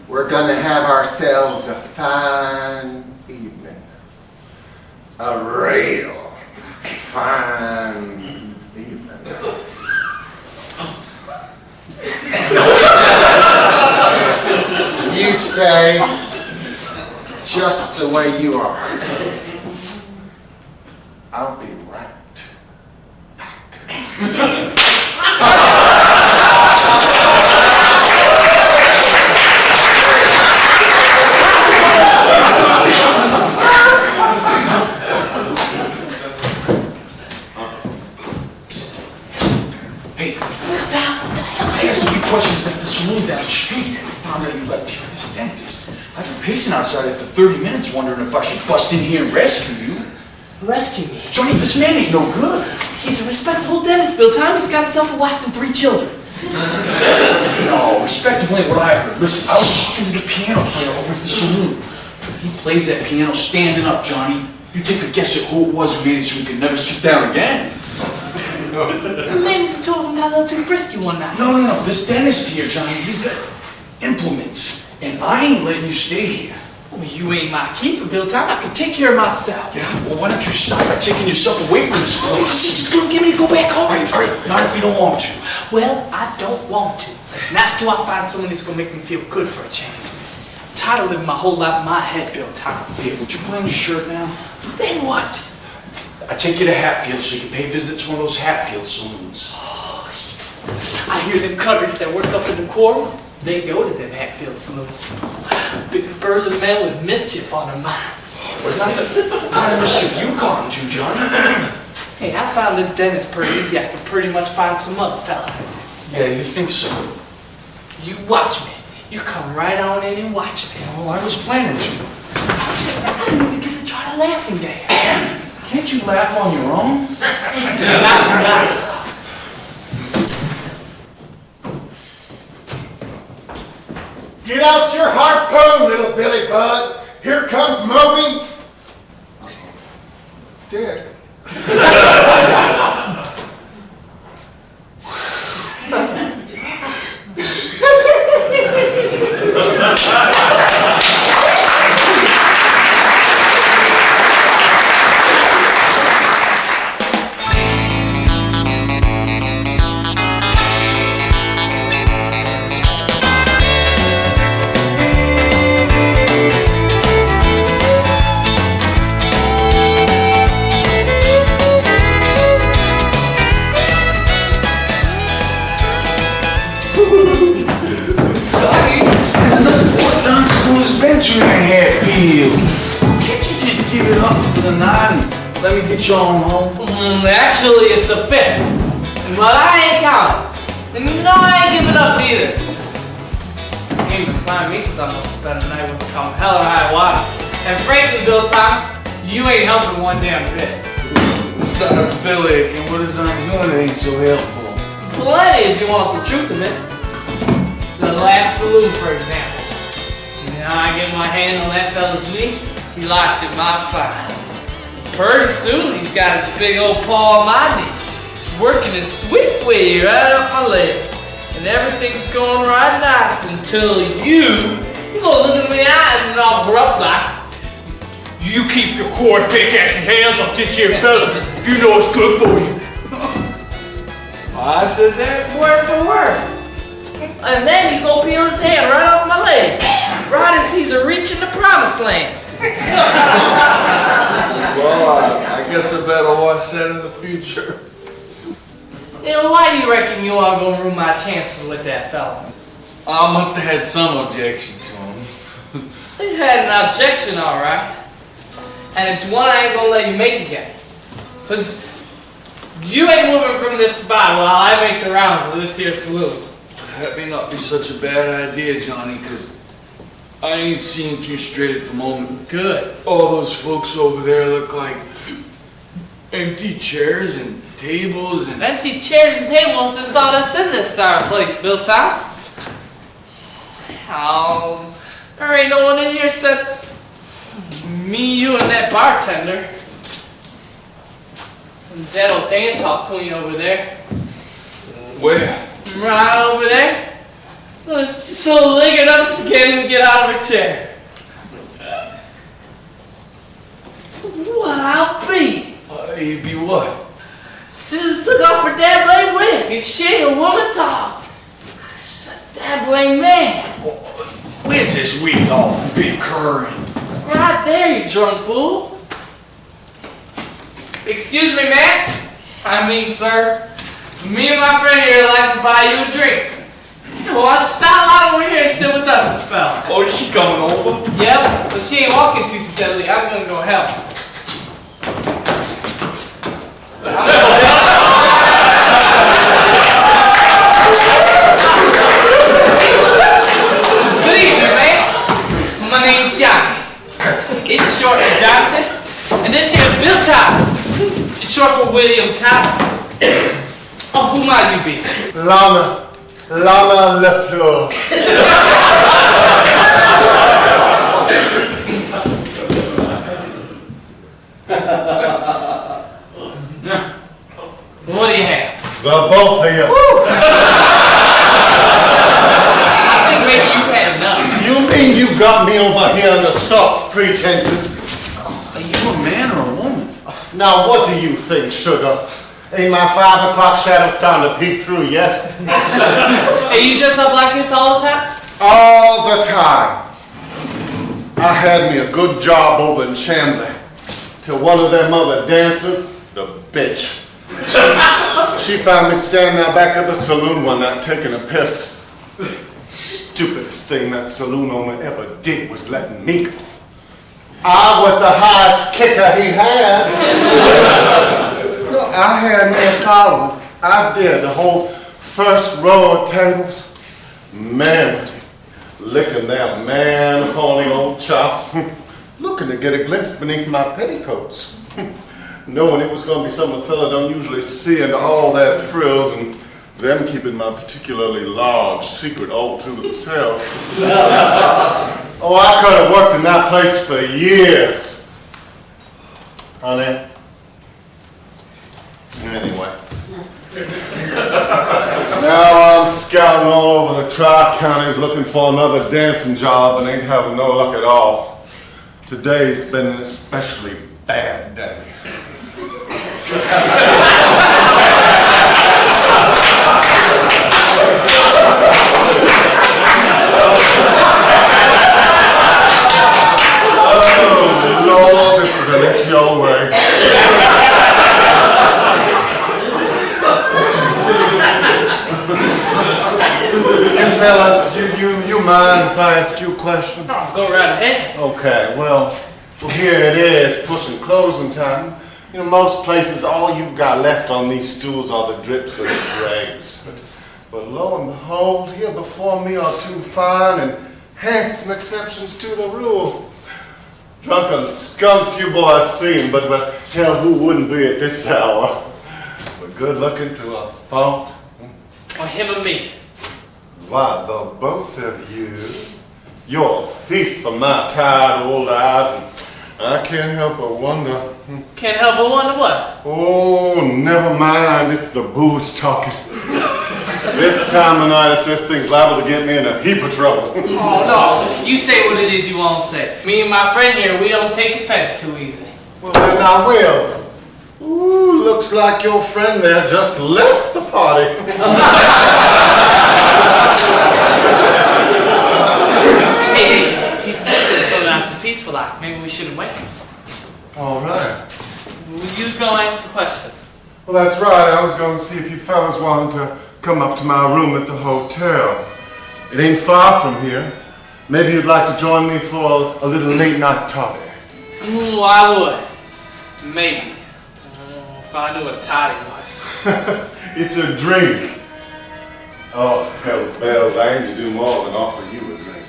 We're gonna have ourselves a fine evening. A real fine evening. You stay. just the way you are. I'll be right back.
Hey, I asked a few questions at the saloon down the street. I found out you left here with this dentist. I've been pacing outside after 30 minutes wondering if I should bust in here and rescue you.
Rescue me.
Johnny, this man ain't no good.
He's a respectable dentist, Bill Tom. He's got himself a wife and 3 children.
No, respectable ain't what I heard. Listen, I was talking to the piano player over at the saloon. He plays that piano standing up, Johnny. You take a guess at who it was who made it so he could never sit down again.
Maybe the two of them got a little too frisky one night.
No. This dentist here, Johnny, he's got implements. And I ain't letting you stay here.
Well, you ain't my keeper, Bill Tom. I can take care of myself.
Yeah, well, why don't you stop by taking yourself away from this place?
You're just gonna get me to go back home?
All right, not if you don't want to.
Well, I don't want to. Not till I find someone that's gonna make me feel good for a change. I'm tired of living my whole life in my head, Bill Tom.
Hey, would you put on your shirt now?
Then what?
I take you to Hatfield so you can pay visits to one of those Hatfield saloons.
I hear them cutters that work up in the quarries, they go to them Hatfield saloons. Big burly men with mischief on their minds.
What's not the kind of mischief you caught into, Johnny?
Hey, I found this dentist pretty easy. I could pretty much find some other fella.
Yeah, you think so?
You watch me. You come right on in and watch me.
Well, I was planning to.
I didn't even get to try the laughing gas.
Can't you laugh on your own?
Not tonight.
Get out your harpoon, little Billy Bud. Here comes Moby. Dead.
You in Hatfield. Can't you just give it up for the night and let me get you on home?
Actually, it's the 5th. But I ain't counting. And you know I ain't giving up either. Aim to find me someone to spend the night with come hell or high water. And frankly, Bill Tom, you ain't helping one damn bit.
Besides Billy, and what is I'm doing it ain't so helpful.
Plenty if you want the truth of it. The last saloon, for example. Now I get my hand on that fella's knee, he locked in my file. Pretty soon he's got his big old paw on my knee. It's working his sweet way right up my leg. And everything's going right nice until you go look at me in the eye and all gruff like, you keep your cord pickaxe hands off this here fella if you know it's good for you.
I said that?
Word for word. And then he go peel his hand right off my leg. Right as he's reaching the promised land.
Well, I guess I better watch that in the future.
You know, why you reckon you are gonna ruin my chances with that fella?
I must have had some objection to him.
He had an objection, all right. And it's one I ain't gonna let you make again. Because you ain't moving from this spot while I make the rounds of this here saloon.
That may not be such a bad idea, Johnny, because I ain't seeing too straight at the moment.
Good.
All those folks over there look like empty chairs and tables and...
Empty chairs and tables is all that's in this place, Bill Tom. Oh, there ain't no one in here except me, you, and that bartender. And that old dance hall queen over there.
Where?
Right over there. So lick it up so can't even get out of a chair. What I'll be?
You'd be what?
She just took off her dad blame wig and she ain't a woman tall. She's a dad blame man.
Where's this week off, Big Curran?
Right there, you drunk fool. Excuse me, man. I mean, sir. Me and my friend here would like to buy you a drink. Well, why don't you style out over here and sit with us a spell?
Oh, is she coming over?
Yep, but she ain't walking too steadily. I'm gonna go help. Good evening, man. My name's Johnny. It's short for Jonathan. And this here's Bill Thomas. It's short for William Thomas. Oh, who might you be?
Lana LeFleur.
What do you have?
The both of you.
I think maybe you've had enough.
You mean you got me over here under soft pretenses?
Are you a man or a woman?
Now what do you think, sugar? Ain't my 5 o'clock shadow starting to peek through yet?
Hey, you dress up like this all the time?
All the time. I had me a good job over in Chambly. Till one of them other dancers, the bitch, she found me standing out back of the saloon one night taking a piss. Stupidest thing that saloon owner ever did was letting me go. I was the highest kicker he had. I had no following. I did the whole first row of tables. Man, licking their man-horny old chops, looking to get a glimpse beneath my petticoats, knowing it was going to be something a fella don't usually see into all that frills and them keeping my particularly large secret all to themselves. Oh, I could have worked in that place for years. Honey. Anyway. Now I'm scouting all over the Tri-Counties looking for another dancing job and ain't having no luck at all. Today's been an especially bad day. Oh, Lord, this is an itchy old way. Fellas, you mind if I ask you a question?
Oh, go right ahead.
Okay, well, here it is, pushing closing time. You know, most places, all you've got left on these stools are the drips and the dregs. But lo and behold, here before me are 2 fine and handsome exceptions to the rule. Drunken skunks you boys seen, but hell, who wouldn't be at this hour? But good looking to a fault.
Or him or me.
Why, the both of you. You're a feast for my tired old eyes, and I can't help but wonder.
Can't help but wonder what?
Oh, never mind, it's the booze talking. This time of night, it's this thing's liable to get me in a heap of trouble.
Oh, no. You say what it is you won't say. Me and my friend here, we don't take offense too easily.
Well, then I will. Ooh, looks like your friend there just left the party.
Hey, he said it's so nice and peaceful like. Maybe we shouldn't wait.
All right.
You was gonna ask a question.
Well, that's right. I was going to see if you fellas wanted to come up to my room at the hotel. It ain't far from here. Maybe you'd like to join me for a little late night toddy.
Ooh, I would. Maybe. If I knew what a toddy was.
It's a drink. Oh, hell's bells, I aim to do more than offer you a drink.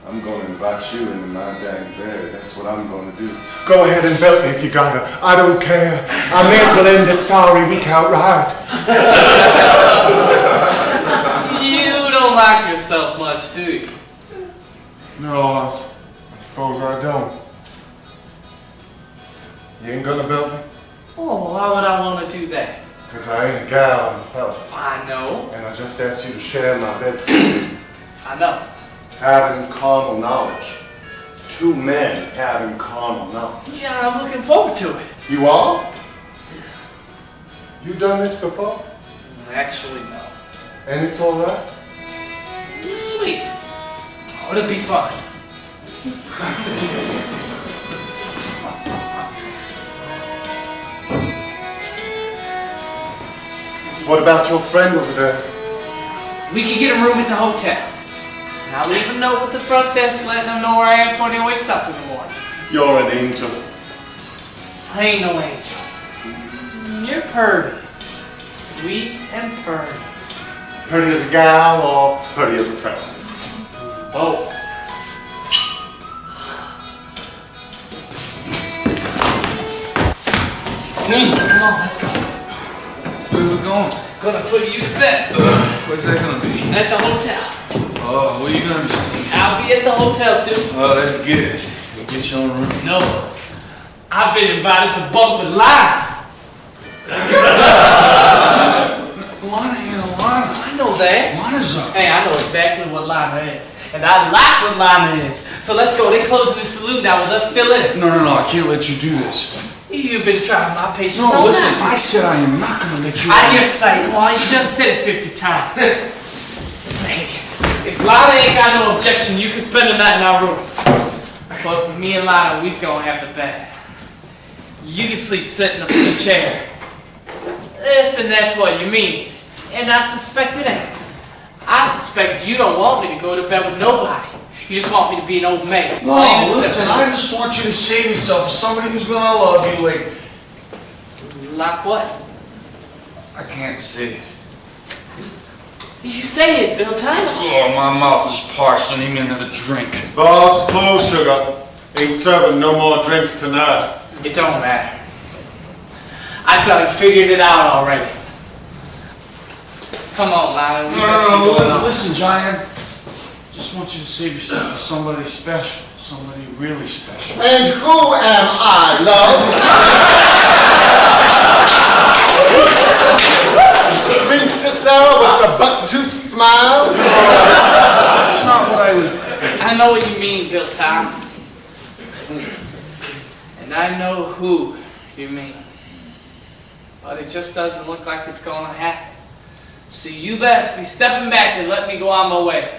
I'm going to invite you into my dang bed. That's what I'm going to do. Go ahead and belt me if you gotta. I don't care. I may as well end this sorry week outright.
You don't like yourself much, do you?
No, I suppose I don't. You ain't gonna belt me?
Oh, why would I want to do that?
Because I ain't a gal, I'm a fella.
I know.
And I just asked you to share my bed.
I know.
Having carnal knowledge. 2 men having carnal knowledge.
Yeah, I'm looking forward to it.
You are? You done this before?
Actually, no.
And it's all right?
Sweet. Oh, it'll be fun.
What about your friend over there?
We can get a room at the hotel. And I'll leave a note with the front desk letting them know where I am when he wakes up in the morning.
You're an angel.
I ain't no angel. You're purty. Sweet and purty.
Pretty as a gal or pretty as a friend?
Both. Come on, let's go.
Where are we going?
Gonna put you to bed.
Where's that gonna be?
At the hotel.
Oh, where you gonna be staying?
I'll be at the hotel too.
Oh, that's good. You get your own room.
No. I've been invited to bunk with Lana.
Lana ain't a Lana.
I know that.
Lana's up.
Hey, I know exactly what Lana is. And I like what Lana is. So let's go. They're closing the saloon now with us still in it.
No, I can't let you do this.
You've been trying my patience
No,
all
listen,
night.
I said I am not gonna let you.
I hear sight. Well, you done said it 50 times. Hey, if Lana ain't got no objection, you can spend the night in our room. But me and Lana, we's gonna have the bed. You can sleep sitting up in the chair. If and that's what you mean. And I suspect it ain't. I suspect you don't want me to go to bed with nobody. You just want me to be an old maid.
No, listen, I just want you to save yourself for somebody who's gonna love you like...
Like what?
I can't say it.
You say it, Bill Tyler.
Oh, my mouth is parched. I need me another drink.
Bar's closed, sugar. 8-7, no more drinks tonight.
It don't matter. I done figured it out already. Come on, Lana.
No, listen, Giant. Just want you to save yourself for somebody special. Somebody really special.
And who am I, love? Spinster cell with the buck-toothed smile?
That's not what I was...
I know what you mean, Bill Tom. And I know who you mean. But it just doesn't look like it's gonna happen. So you best be stepping back and let me go on my way.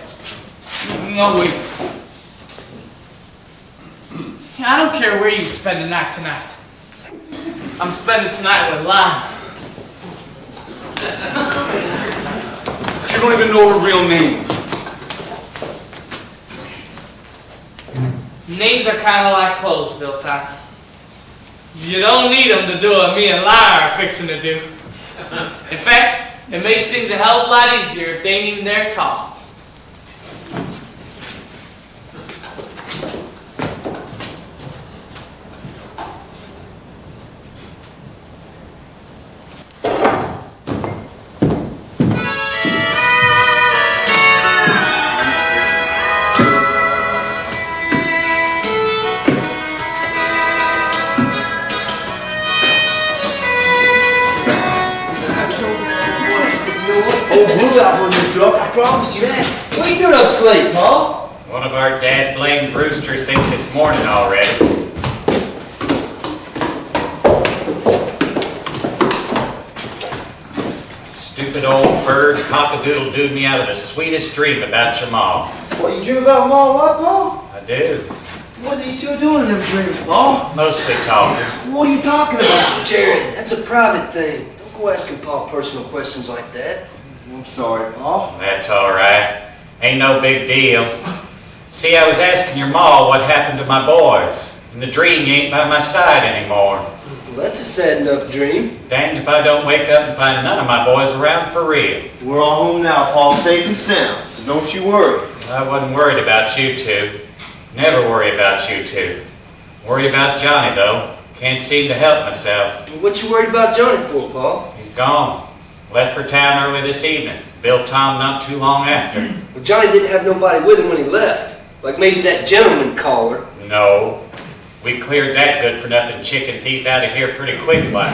No, wait.
I don't care where you spend the night tonight. I'm spending tonight with Lana.
But you don't even know her real name.
Names are kind of like clothes, Bill Tom. You don't need them to do what me and Lana are fixing to do. In fact, it makes things a hell of a lot easier if they ain't even there to talk.
I promise you that.
What are you doing up so late, Paul?
One of our dad-blamed roosters thinks it's morning already. Stupid old bird cock-a-doodle-dooed me out of the sweetest dream about your mom.
What, you dream about Mom, what, Paul?
I do.
What's it you doing in them dreams, Paul?
Mostly talking.
What are you talking about?
Jared, that's a private thing. Don't go asking Paul personal questions like that.
I'm sorry, Paul.
That's all right. Ain't no big deal. See, I was asking your ma what happened to my boys. In the dream, you ain't by my side anymore.
Well, that's a sad enough dream.
Danged if I don't wake up and find none of my boys around for real.
We're all home now, Paul, safe and sound, so don't you worry.
I wasn't worried about you two. Never worry about you two. Worry about Johnny, though. Can't seem to help myself.
What you worried about Johnny for, Paul?
He's gone. Left for town early this evening. Bill Tom not too long after.
Well, Johnny didn't have nobody with him when he left. Like maybe that gentleman caller.
No. We cleared that good-for-nothing chicken thief out of here pretty quick, like.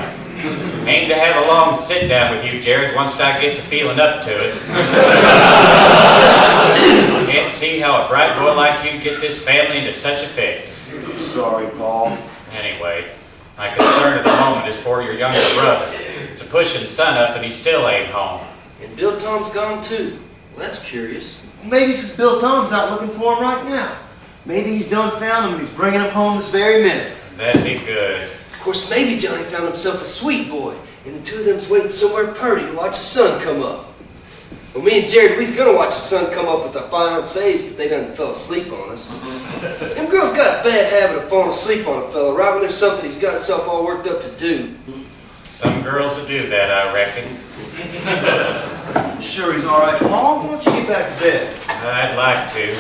Aim to have a long sit-down with you, Jared, once I get to feeling up to it. I can't see how a bright boy like you get this family into such a fix.
I'm sorry, Paul.
Anyway, my concern at the moment is for your younger brother. It's a pushing sun up and he still ain't home.
And Bill Tom's gone too. Well, that's curious.
Maybe it's just Bill Tom's out looking for him right now. Maybe he's done found him and he's bringing him home this very minute.
That'd be good.
Of course, maybe Johnny found himself a sweet boy. and the two of them's waiting somewhere purty to watch the sun come up. Well, me and Jared, we was gonna watch the sun come up with our fiancés, but they done fell asleep on us. Them girls got a bad habit of falling asleep on a fella right when there's something he's got himself all worked up to do.
Some girls will do that, I reckon.
I'm sure he's all right, Paul. Why don't you get back to bed?
I'd like to.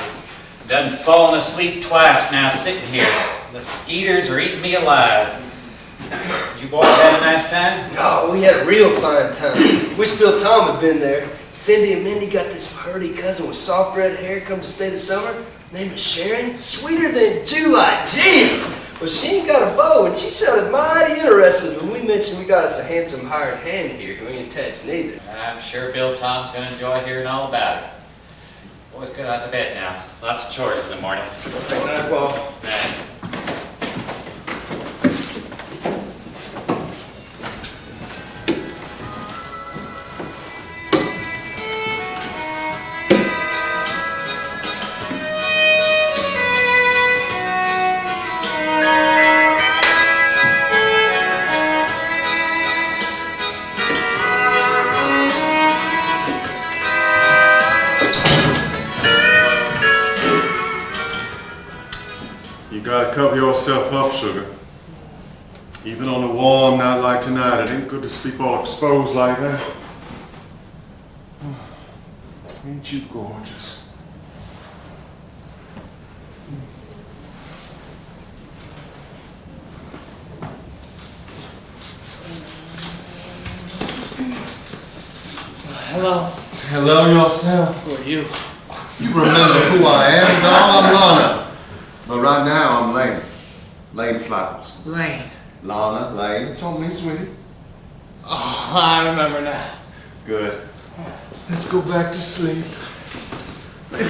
Done fallen asleep twice now sitting here. The skeeters are eating me alive. Did you boys have a nice time?
Oh, we had a real fine time. Wish Bill Tom had been there. Cindy and Mindy got this purty cousin with soft red hair come to stay the summer. Name is Sharon. Sweeter than July jam. Well, she ain't got a beau, and she sounded mighty interested when we mentioned we got us a handsome hired hand here who ain't attached neither.
I'm sure Bill Tom's going to enjoy hearing all about it. Boys, get out to bed now. Lots of chores in the morning.
Good night, Paul.
Night.
You gotta cover yourself up, sugar. Even on a warm night like tonight, it ain't good to sleep all exposed like that. Ain't you gorgeous?
Hello.
Hello yourself.
Who are you?
You remember who I am, doll? I'm Lana. But right now, I'm Lane. Lane Flowers.
Lane.
Lana, Lane, it's on me, sweetie.
Oh, I remember now.
Good. Let's go back to sleep.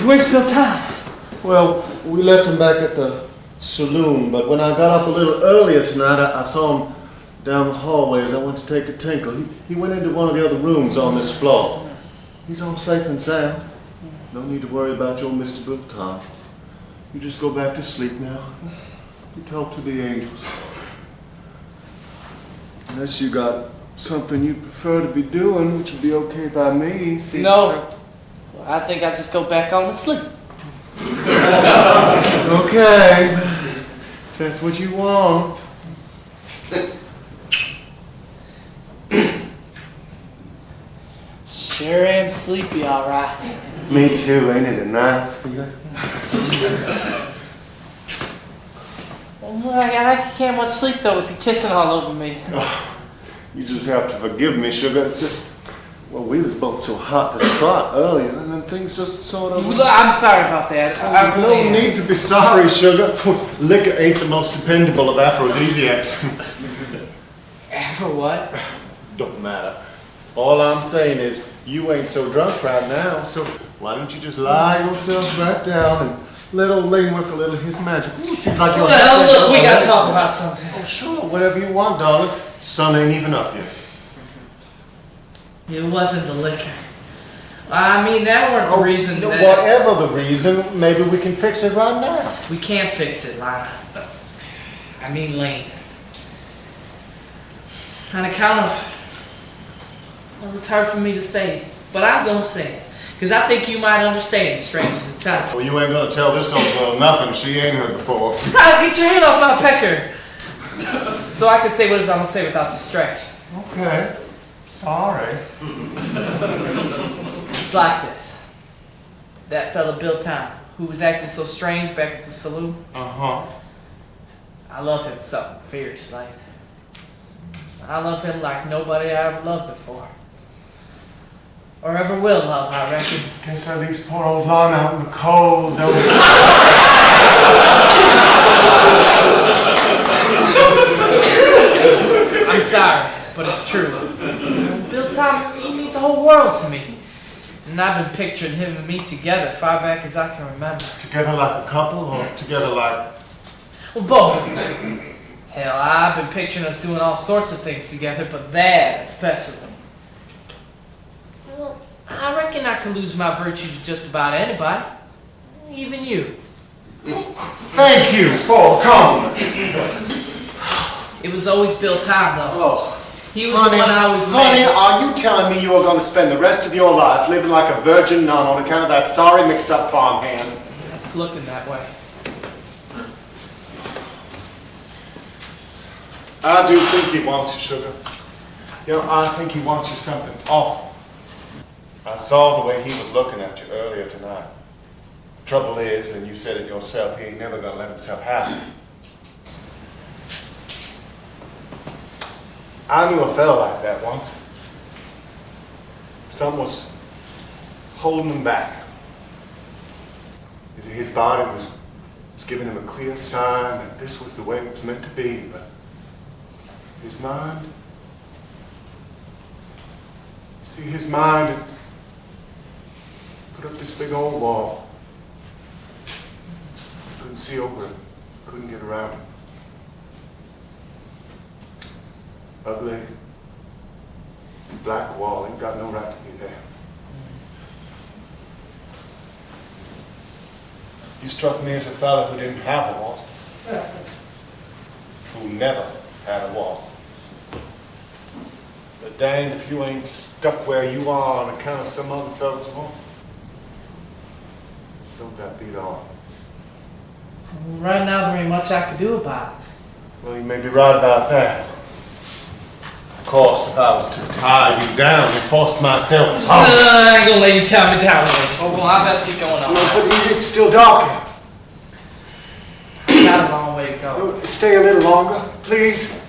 Where's Bill Tom?
Well, we left him back at the saloon, but when I got up a little earlier tonight, I saw him down the hallway as I went to take a tinkle. He went into one of the other rooms on this floor. He's all safe and sound. No need to worry about your Mr. Bill Tom. You just go back to sleep now. You talk to the angels. Unless you got something you prefer to be doing, which would be okay by me. See?
No. I think I just go back on to sleep.
Okay. If that's what you want.
Sure am sleepy, all right.
Me too, ain't it a nice feeling?
I can't much sleep though with you kissing all over me.
Oh, you just have to forgive me, sugar. It's just, well, we was both so hot to trot earlier, and then things just sort of...
I'm sorry about that. I
no
really
need to be sorry, sugar. Liquor ain't the most dependable of aphrodisiacs.
For what?
Don't matter. All I'm saying is, you ain't so drunk right now, so why don't you just lie yourself right down and let old Lane work a little of his magic. Ooh, seems like you're...
Well, look, we gotta talk about something.
Oh, sure, whatever you want, darling. The sun ain't even up yet.
It wasn't the liquor. I mean, that weren't the reason that...
Whatever the reason, maybe we can fix it right now.
We can't fix it, Lana. I mean, Lane. On account of... Well, it's hard for me to say, but I'm gonna say it. Because I think you might understand, strange as it sounds.
Well, you ain't gonna tell this old girl nothing she ain't heard before.
Get your hand off my pecker! So I can say what it is I'm gonna say without distraction.
Okay. Sorry.
It's like this. That fella Bill Tom, who was acting so strange back at the saloon.
Uh-huh.
I love him something fierce, like. I love him like nobody I ever loved before. Or ever will love, I reckon.
Guess I leaves poor old Lana out in the cold, don't
I'm sorry, but it's true. Bill Tom, he means the whole world to me. And I've been picturing him and me together far back as I can remember.
Together like a couple, or together like...
Well, both. Hell, I've been picturing us doing all sorts of things together, but that especially. Well, I reckon I could lose my virtue to just about anybody. Even you.
Thank you for the compliment.
It was always Bill Tom, though.
Oh,
He was the one I was
honey,
married.
are you telling me you are going to spend the rest of your life living like a virgin nun on account of that sorry mixed-up farmhand?
It's looking that way.
I do think he wants you, sugar. You know, I think he wants you something awful. I saw the way he was looking at you earlier tonight. Trouble is, and you said it yourself, he ain't never gonna let himself happen. I knew a fella like that once. Something was holding him back. His body was giving him a clear sign that this was the way it was meant to be, but his mind, see, his mind had put up this big old wall. Couldn't see over it, couldn't get around it. Ugly, black wall, ain't got no right to be there. You struck me as a fella who didn't have a wall. Who never had a wall. But danged if you ain't stuck where you are on account of some other fella's wall. Don't that beat all?
Right now, there ain't much I can do about it.
Well, you may be right about that. Of course, if I was to tie you down and force myself home.
I ain't gonna let you tie me down. Oh, well, I best keep going on.
But it's still dark here.
Got a long way to go.
Stay a little longer, please.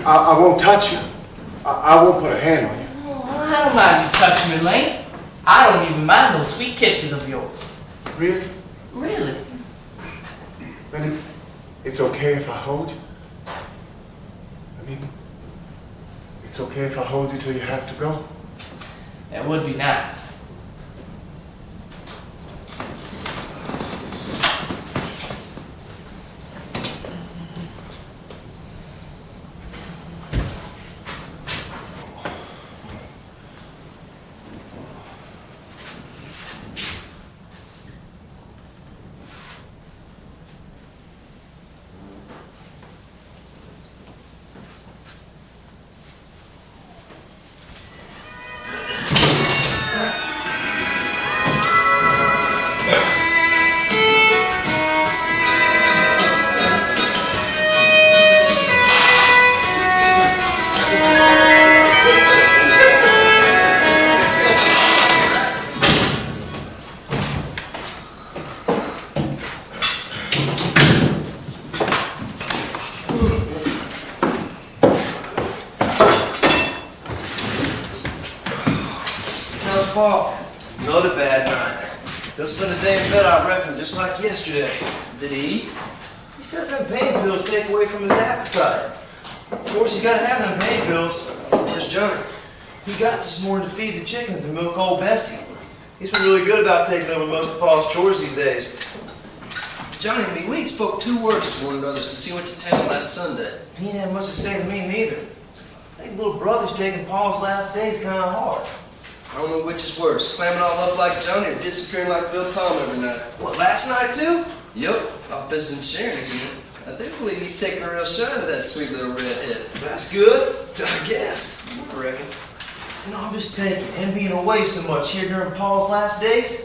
I won't touch you. I won't put a hand on you.
Oh, I don't mind you touching me, Lane. I don't even mind those sweet kisses of yours.
Really?
Really?
Then it's okay if I hold you? I mean, it's okay if I hold you till you have to go?
That would be nice.
Paul, another bad night. He'll spend the day in bed, I reckon, just like yesterday. Did he eat? He says them pain pills take away from his appetite. Of course, he's got to have them pain pills. Where's Johnny? He got this morning to feed the chickens and milk old Bessie. He's been really good about taking over most of Paul's chores these days.
Johnny and me, we ain't spoke 2 words to one another since he went to town last Sunday.
He ain't had much to say to me neither. I think little brother's taking Paul's last days kind of hard.
I don't know which is worse, clamming all up like Johnny or disappearing like Bill Tom every night.
What, last night too?
Yup, off visiting Sharon again. I do believe he's taking a real shine to that sweet little redhead.
That's good, I guess.
I reckon.
You know, I'm just thinking, him being away so much here during Paul's last days,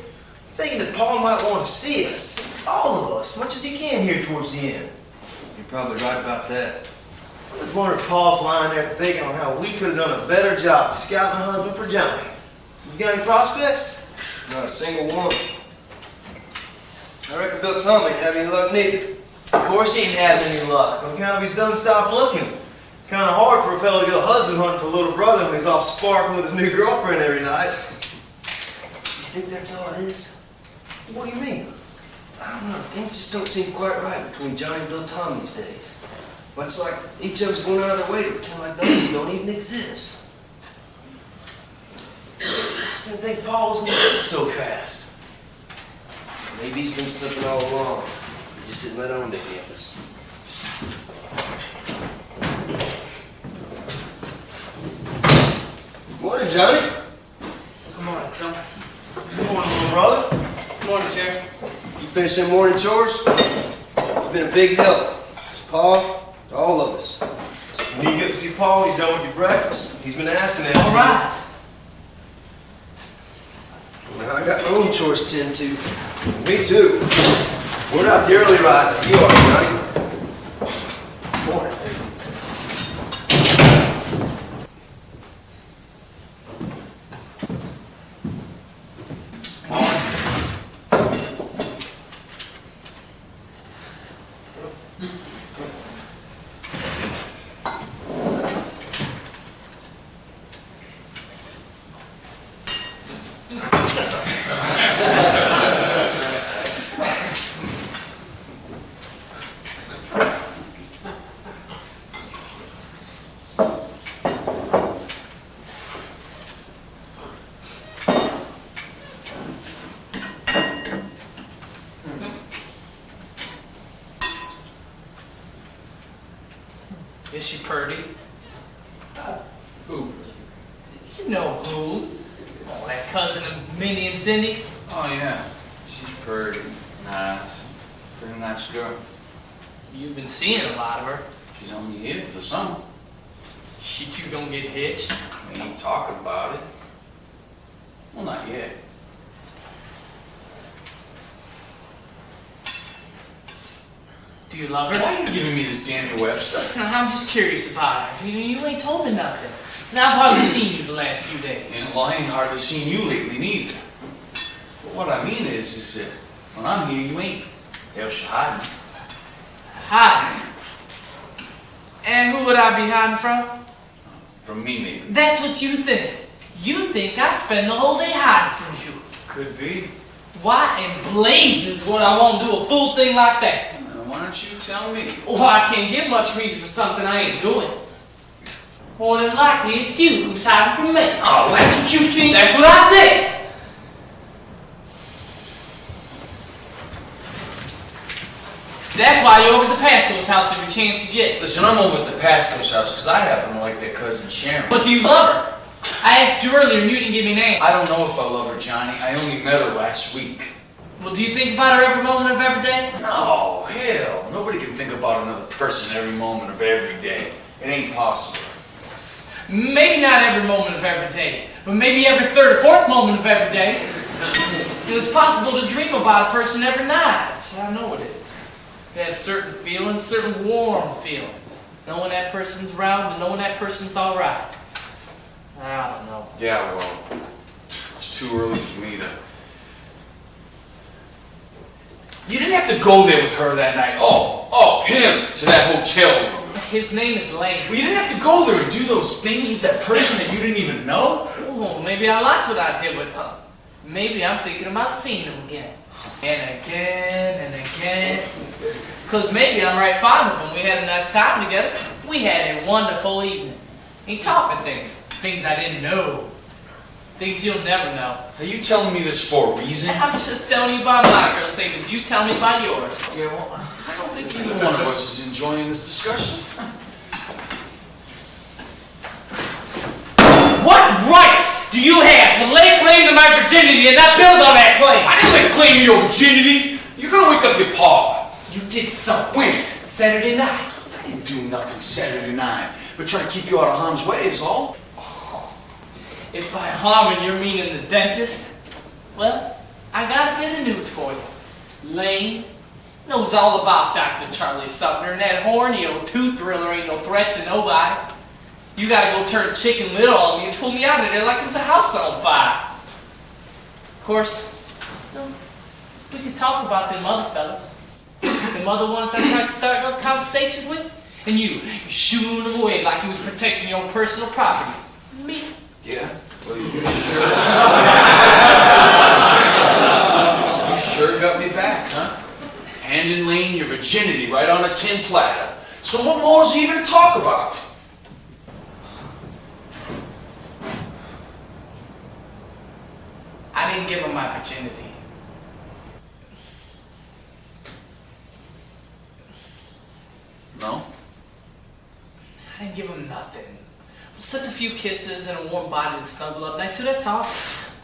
thinking that Paul might want to see us, all of us, as much as he can here towards the end.
You're probably right about that.
I was wondering if Paul's lying there thinking on how we could have done a better job of scouting a husband for Johnny. You got any prospects?
Not a single one. I reckon Bill Tom ain't having any luck neither.
Of course he ain't having any luck. On account of he's done stopped looking. Kind of hard for a fellow to go husband hunting for a little brother when he's off sparking with his new girlfriend every night. You think that's all it is? What do you mean?
I don't know. Things just don't seem quite right between Johnny and Bill Tom these days. But it's like each of them's going out of their way to pretend like those two don't even exist.
I just didn't think Paul was going to slip so fast.
Maybe he's been slipping all along. He just didn't let on to any of us. Morning, Johnny.
Good morning, son.
Good morning, little brother.
Good morning, Jerry.
You finished them morning chores? You've been a big help. To Paul, to all of us.
When you get up to see Paul, he's done with your breakfast. He's been asking after
All right.
Well, I got my own chores to tend to.
you. Me too. We're not dearly rising. You are, Johnny. Morning.
Is she pretty?
Who?
You know who. Oh, that cousin of Minnie and Cindy.
Oh, yeah. She's pretty. Nice. Pretty nice girl.
You've been seeing a lot of her.
She's only here for the summer.
She too gonna get hitched.
We ain't talking about it. Well, not yet.
Do you love her?
Why are you giving me this Daniel Webster?
I'm just curious about her. You ain't told me nothing. And I've hardly seen you the last few days.
Yeah, well, I ain't hardly seen you lately neither. But what I mean is that when I'm here, you ain't. Else you're hiding.
Hiding? And who would I be hiding from?
From me, maybe.
That's what you think. You think I spend the whole day hiding from you.
Could be.
Why in blazes would I want to do a fool thing like that?
Why don't you tell me?
Well, I can't give much reason for something I ain't doing. More than likely, it's you who's hiding from me.
Oh, that's what you think?
That's what I think. That's why you're over at the Pasco's house every chance you get.
Listen, I'm over at the Pasco's house because I happen to like their cousin Sharon.
But do you love her? I asked you earlier and you didn't give me an answer.
I don't know if I love her, Johnny. I only met her last week.
Well, do you think about her every moment of every day?
No, hell. Nobody can think about another person every moment of every day. It ain't possible.
Maybe not every moment of every day, but maybe every third or fourth moment of every day. It's possible to dream about a person every night. I know it is. You have certain feelings, certain warm feelings. Knowing that person's around and knowing that person's alright. I don't know.
Yeah, well, it's too early for me to... You didn't have to go there with her that night. Oh, him, to that hotel room.
His name is Lane.
Well, you didn't have to go there and do those things with that person that you didn't even know.
Oh, maybe I liked what I did with him. Maybe I'm thinking about seeing him again. And again and again. Because maybe I'm right fond of him. We had a nice time together. We had a wonderful evening. He taught me things I didn't know. Things you'll never know.
Are you telling me this for a reason?
I'm just telling you about my girl, same as you tell me about yours.
Yeah, well, I don't think either one of us is enjoying this discussion.
What right do you have to lay claim to my virginity and not build on that claim?
I didn't lay claim to your virginity. You're gonna wake up your pa.
You did something.
When?
Saturday night.
I didn't do nothing Saturday night, but try to keep you out of harm's way is all.
If by harming you're meaning the dentist, well, I got a bit of news for you. Lane knows all about Dr. Charlie Sumner, and that horny old tooth thriller ain't no threat to nobody. You gotta go turn chicken little on me and pull me out of there like it was a house on fire. Of course, we could talk about them other fellas. Them other ones I tried to start up conversations with, and you shooing them away like you was protecting your own personal property. Me.
Yeah? Well, you sure... you sure got me back, huh? Handing Lane your virginity right on a tin platter. So what more is he even to talk about?
I didn't give him my virginity.
No?
I didn't give him nothing. Just a few kisses and a warm body to snuggle up next to, that's all.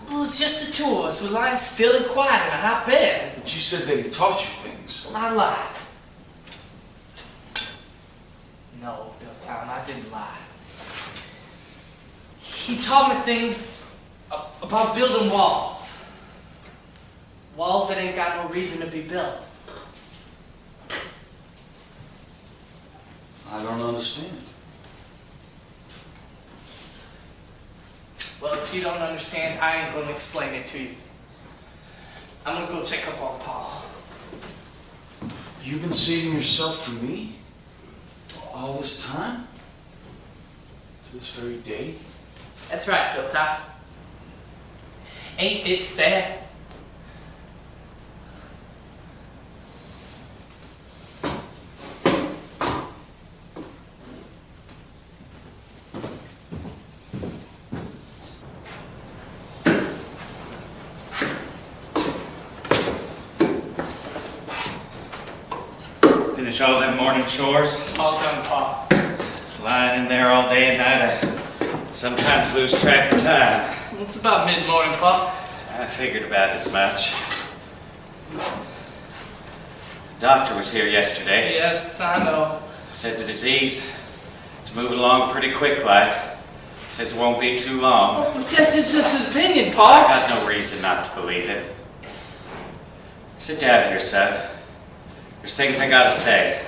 Well, it's just the two of us. We're lying still and quiet in a hot bed.
But you said that he taught you things.
Well, I lied. No, Bill Town, I didn't lie. He taught me things about building walls. Walls that ain't got no reason to be built.
I don't understand.
Well, if you don't understand, I ain't gonna explain it to you. I'm gonna go check up on Paul.
You've been saving yourself for me? All this time? To this very day?
That's right, Bill Town. Ain't it sad?
Finish all them morning chores.
All done, Paul.
Lying in there all day and night, I sometimes lose track of time.
It's about mid-morning, Paul.
I figured about as much. Doctor was here yesterday.
Yes, I know.
Said the disease, it's moving along pretty quick like. Says it won't be too long.
Well, that's just his opinion,
I
Paul.
got no reason not to believe it. Sit down here, son. There's things I gotta say.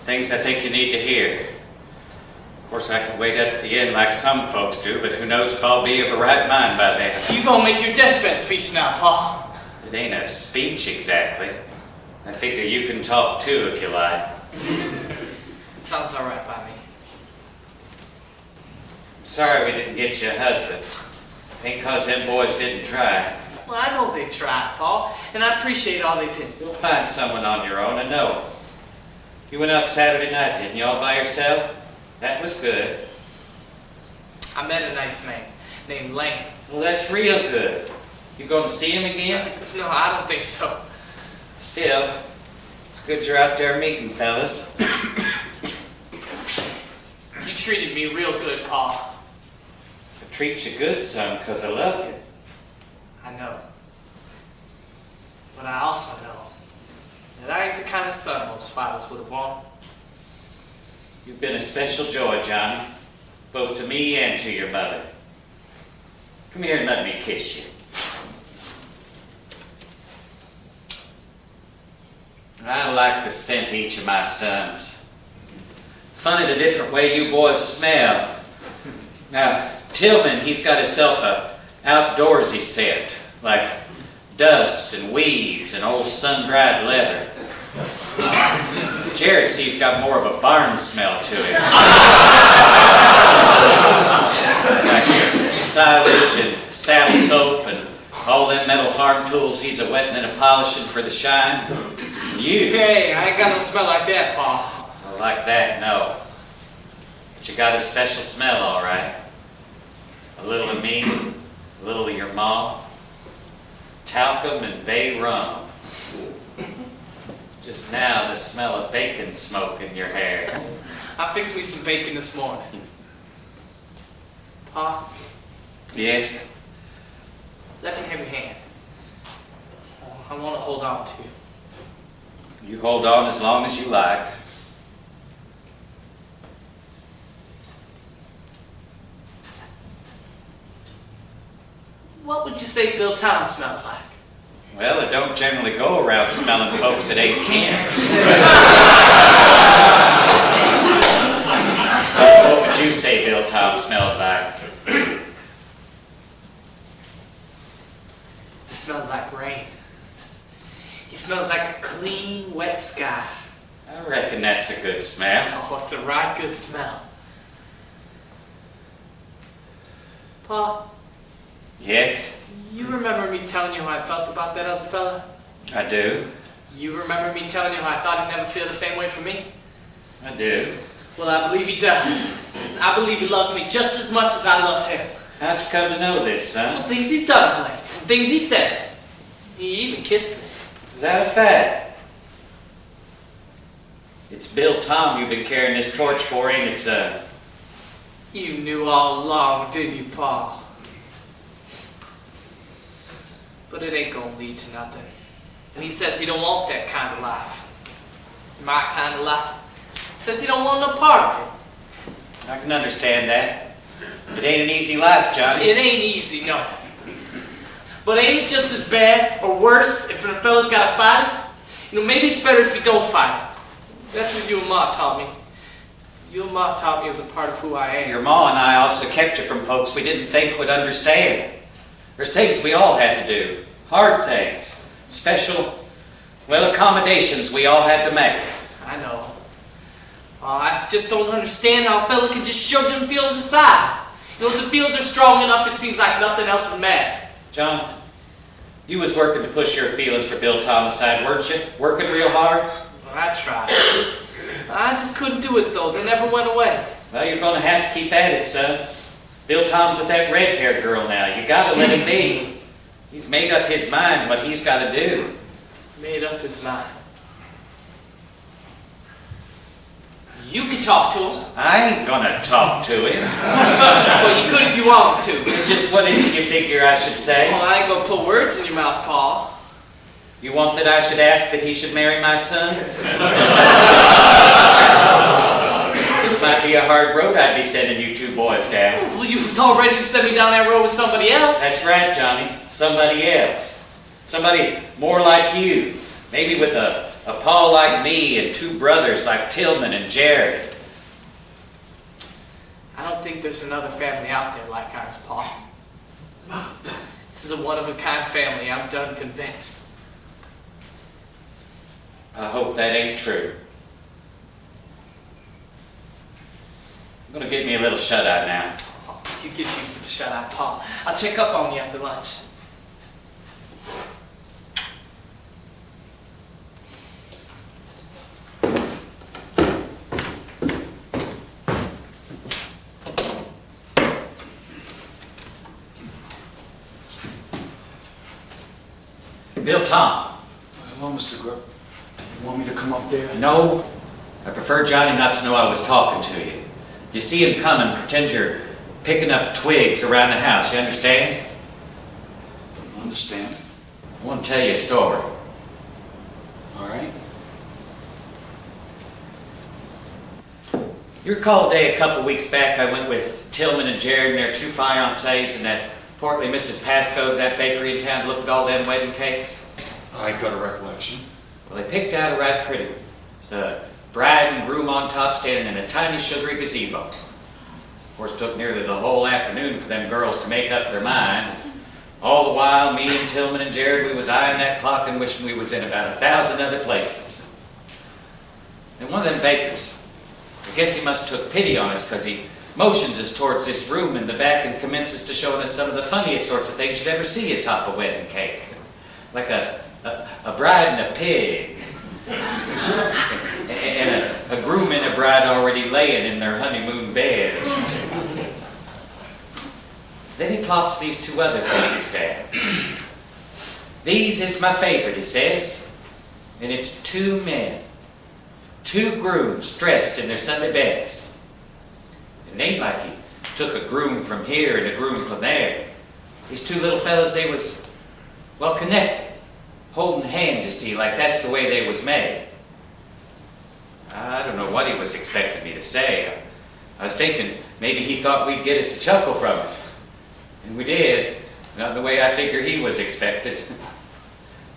Things I think you need to hear. Of course, I could wait up at the end like some folks do, but who knows if I'll be of the right mind by then.
You gonna make your deathbed speech now, Paul.
It ain't a speech exactly. I figure you can talk too if you like.
It sounds all right by me.
I'm sorry we didn't get you a husband. Ain't 'cause them boys didn't try.
Well, I know they tried, Paul, and I appreciate all they did.
You'll find someone on your own, I know. You went out Saturday night, didn't you, all by yourself? That was good.
I met a nice man named Lane.
Well, that's real good. You going to see him again?
No, I don't think so.
Still, it's good you're out there meeting fellas.
You treated me real good, Paul.
I treat you good, son, 'cause I love you.
I know. But I also know that I ain't the kind of son most fathers would have wanted.
You've been a special joy, Johnny, both to me and to your mother. Come here and let me kiss you. I like the scent of each of my sons. Funny the different way you boys smell. Now, Tillman, he's got himself a outdoorsy scent, like dust and weeds and old sun-dried leather. Jared, he's got more of a barn smell to him. Like silage and saddle soap and all them metal farm tools he's a wetting and a polishing for the shine. And you,
Hey, I ain't got no smell like that, Paul.
well, like that, no. But you got a special smell, all right. A little of me, a little of your mom. Talcum and bay rum. Just now, the smell of bacon smoke in your hair.
I fixed me some bacon this morning. Pa,
Yes?
let me have your hand. I want to hold on to you.
You hold on as long as you like.
What would you say Bill Town smells like?
Well, it don't generally go around smelling folks that ain't kin. What would you say Bill Tom smelled like?
It smells like rain. He smells like a clean, wet sky.
I reckon that's a good smell.
Oh, it's a right good smell. Pa,
Yes,
you remember me telling you how I felt about that other fella?
I do.
You remember me telling you how I thought he'd never feel the same way for me?
I do.
Well, I believe he does. I believe he loves me just as much as I love him.
How'd you come to know this, son?
Things he's done of late, and things he said. He even kissed me.
Is that a fact? It's Bill Tom you've been carrying this torch for, ain't it, son?
You knew all along, didn't you, Pa? But it ain't gonna lead to nothing. And he says he don't want that kind of life. My kind of life. Says he don't want no part of it.
I can understand that. It ain't an easy life, Johnny.
It ain't easy, no. But ain't it just as bad or worse if a fella's got to fight it? You know, maybe it's better if you don't fight it. That's what you and Ma taught me. You and Ma taught me as a part of who I am.
Your Ma and I also kept you from folks we didn't think would understand. There's things we all had to do. Hard things. Special, accommodations we all had to make.
I know. I just don't understand how a fella can just shove them feelings aside. You know, if the feelings are strong enough, it seems like nothing else would matter.
Jonathan, you was working to push your feelings for Bill Thomas aside, weren't you? Working real hard?
Well, I tried. I just couldn't do it, though. They never went away.
Well, you're going to have to keep at it, son. Bill Tom's with that red-haired girl now. You got to let him be. He's made up his mind what he's got to do.
Made up his mind. You can talk to him.
I ain't gonna talk to him.
Well, you could if you wanted to.
Just what is it you figure I should say?
Well, I ain't gonna put words in your mouth, Paul.
You want that I should ask that he should marry my son? This might be a hard road I'd be sending you two boys down.
Well, you was all ready to send me down that road with somebody else.
That's right, Johnny. Somebody else. Somebody more like you. Maybe with a pa like me and two brothers like Tillman and Jared.
I don't think there's another family out there like ours, Paul. This is a one-of-a-kind family. I'm done convinced.
I hope that ain't true. I'm gonna get me a little shut-eye now.
Oh, you get you some shut-eye, Paul. I'll check up on you after lunch.
Bill Tom.
Hello, Mr. Grubb. You want me to come up there?
No, I prefer Johnny not to know I was talking to you. You see him coming, pretend you're picking up twigs around the house, you understand?
I understand.
I want to tell you a story.
All right.
You recall a day a couple weeks back I went with Tillman and Jared and their two fiancés and that portly Mrs. Pascoe to that bakery in town to look at all them wedding cakes?
I got a recollection.
Well, they picked out a right pretty one. The bride and groom on top standing in a tiny sugary gazebo. Of course, it took nearly the whole afternoon for them girls to make up their mind. All the while, me and Tillman and Jared, we was eyeing that clock and wishing we was in about 1,000 other places. And one of them bakers, I guess he must have took pity on us because he motions us towards this room in the back and commences to showing us some of the funniest sorts of things you'd ever see atop a wedding cake. Like a bride and a pig. And a groom and a bride already laying in their honeymoon bed. Then he plops these two other things down. These is my favorite, he says. And it's two men. Two grooms dressed in their Sunday best. It ain't like he took a groom from here and a groom from there. These two little fellas, they was, well, connected. Holding hands, you see, like that's the way they was made. I don't know what he was expecting me to say. I was thinking maybe he thought we'd get us a chuckle from it. And we did. Not the way I figure he was expected.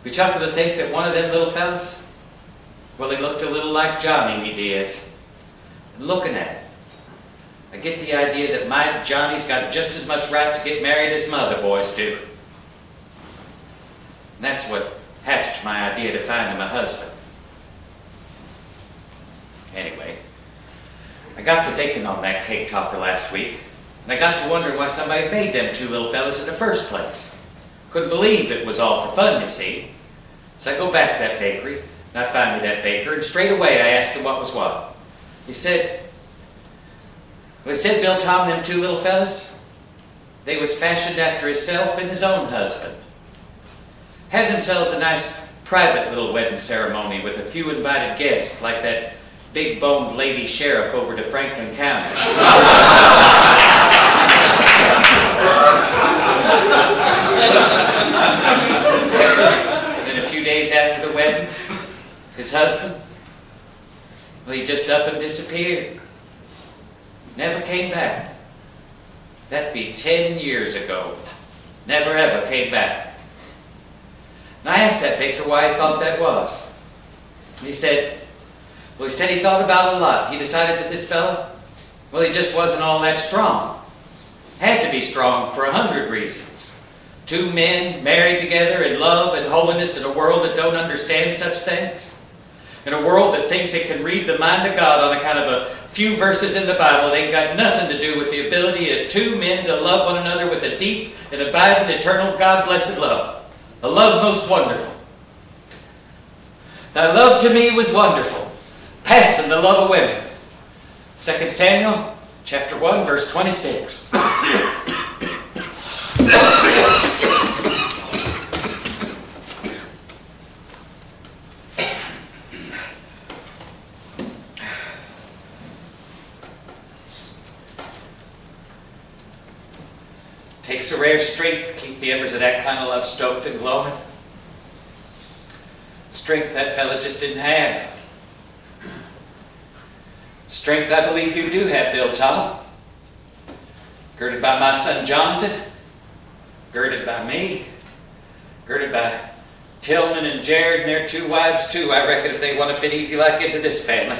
We chuckled to think that one of them little fellas, well, he looked a little like Johnny, he did. And looking at him, I get the idea that my Johnny's got just as much right to get married as my other boys do. And that's what hatched my idea to find him a husband. Anyway, I got to thinking on that cake topper last week, and I got to wondering why somebody made them two little fellas in the first place. Couldn't believe it was all for fun, you see. So I go back to that bakery, and I find me that baker, and straight away I asked him what was what. He said, Bill Tom, them two little fellas, they was fashioned after himself and his own husband. Had themselves a nice private little wedding ceremony with a few invited guests, like that big-boned lady sheriff over to Franklin County. Then a few days after the wedding, his husband, Well, he just up and disappeared. Never came back. That'd be 10 years ago. Never ever came back. And I asked that baker why he thought that was. He said he thought about it a lot. He decided that this fella, well, he just wasn't all that strong. Had to be strong for 100 reasons. 2 men married together in love and holiness in a world that don't understand such things. In a world that thinks it can read the mind of God on account of a few verses in the Bible. It ain't got nothing to do with the ability of 2 men to love one another with a deep and abiding, eternal, God-blessed love. A love most wonderful. Thy love to me was wonderful, passing the love of women. 2 Samuel chapter 1, verse 26. Takes a rare strength to keep the embers of that kind of love stoked and glowing. Strength that fella just didn't have. Strength I believe you do have, Bill Tom. Girded by my son Jonathan. Girded by me. Girded by Tillman and Jared and their 2 wives too, I reckon, if they want to fit easy like into this family.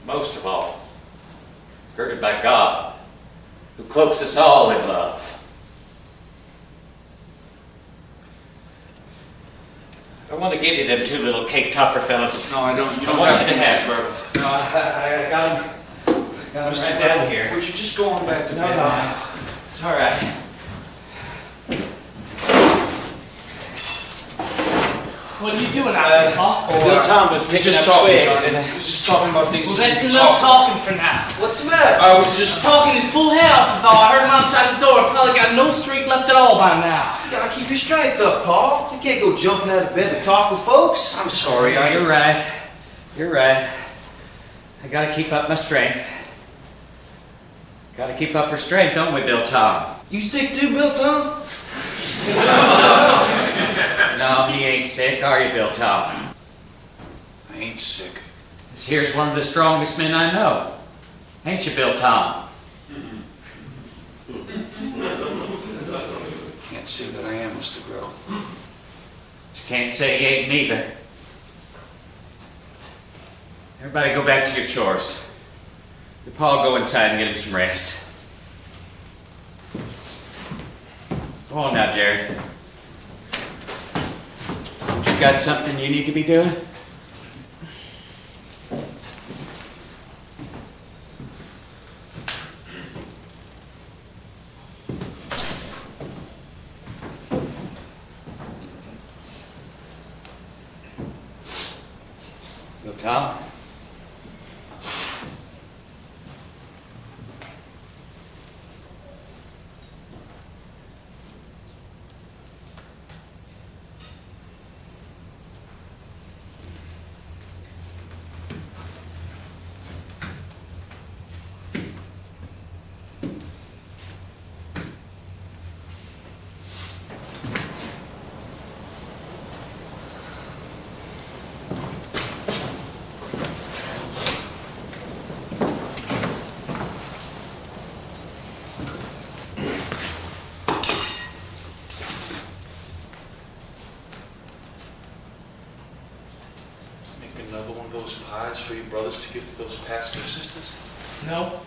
Most of all, girded by God, who cloaks us all in love. I want to give you them 2 little cake topper fellas.
No, I don't. You don't
I want
have
you
to,
to
Mr.
have.
Burble.
No, I got them right down here.
Would you just go on back to bed?
No, it's all right.
What are you doing out there, Paul?
Bill Tom was
He's
picking
just
up
talking,
twigs.
Johnny. He's just talking about things.
Well,
that
that's
we
enough
talk
talking for now.
What's the matter?
I was just
Talking his full head off is all. I heard him outside the door. Probably got no strength left at all by now.
You gotta keep your strength up, Paul. You can't go jumping out of bed to talk with folks.
I'm sorry.
You're right. You're right. I gotta keep up my strength. Gotta keep up her strength, don't we, Bill Tom?
You sick too, Bill Tom?
No, he ain't sick, are you, Bill Tom?
I ain't sick.
This here's one of the strongest men I know. Ain't you, Bill Tom?
Can't say that I am, Mr. Grill.
But you can't say he ain't neither. Everybody go back to your chores. Your pa go inside and get him some rest. Go on now, Jared. You got something you need to be doing? Bill Tom?
Make another one of those pies for your brothers to give to those pastor sisters?
No.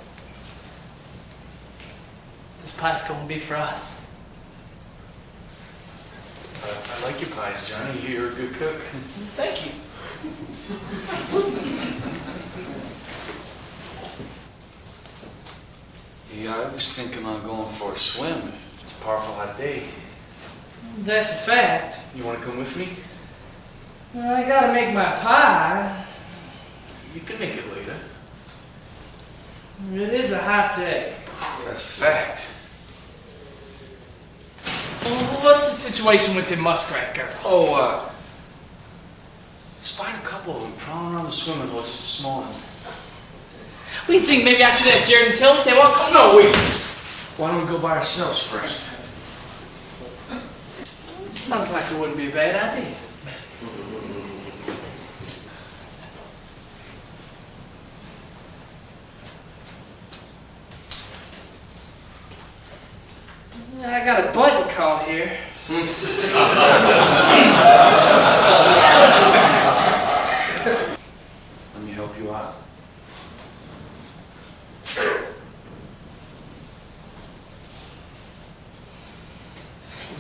This pie's gonna be for us.
I like your pies, Johnny. You're a good cook.
Thank you.
Yeah, I was thinking on going for a swim. It's a powerful hot day.
That's a fact.
You want to come with me?
Well, I gotta make my pie.
You can make it later.
It is a hot day.
That's fact.
Well, what's the situation with the muskrat girls?
Oh, spied a couple of them prowling around the swimming hole just this morning.
What do you think? Maybe I should ask Jared and Till if they want to come?
No, wait. Why don't we go by ourselves first?
Sounds like it wouldn't be a bad idea. I got a button call here.
Let me help you out.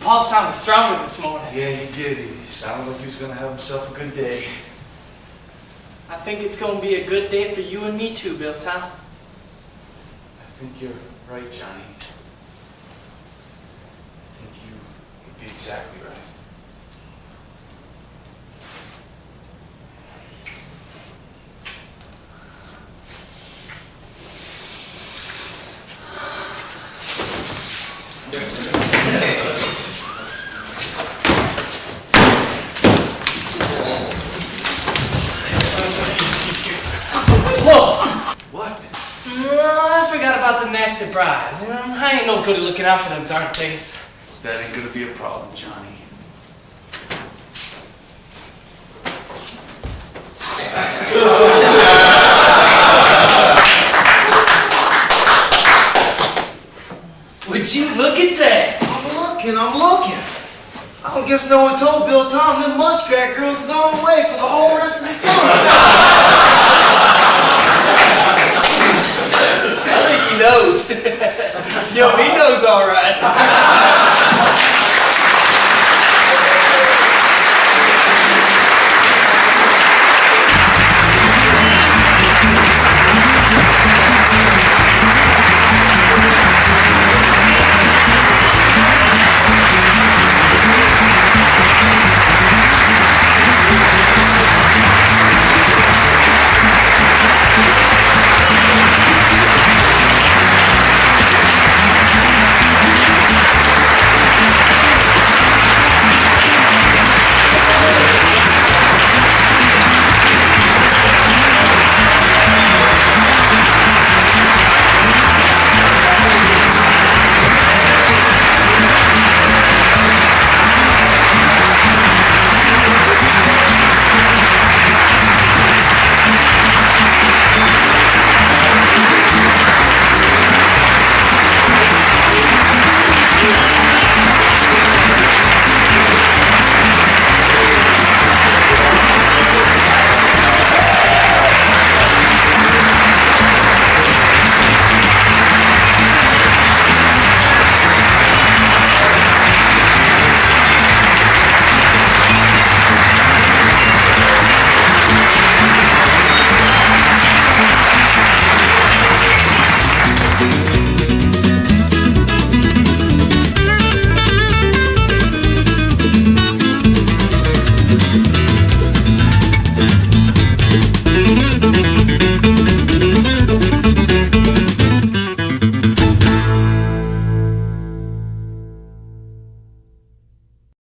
Paul sounded stronger this morning.
Yeah, he did. He sounded like he was gonna have himself a good day.
I think it's going to be a good day for you and me too, Bill Tom.
I think you're right, Johnny. I think you'd be exactly right. What?
I forgot about the nasty brides. I ain't no good at looking out for them darn things.
That ain't gonna be a problem, Johnny.
Would you look at that?
I'm looking. I don't guess no one told Bill Tom them muskrat girls are going away for the whole rest of the summer.
I think he knows. Yo, he knows all right.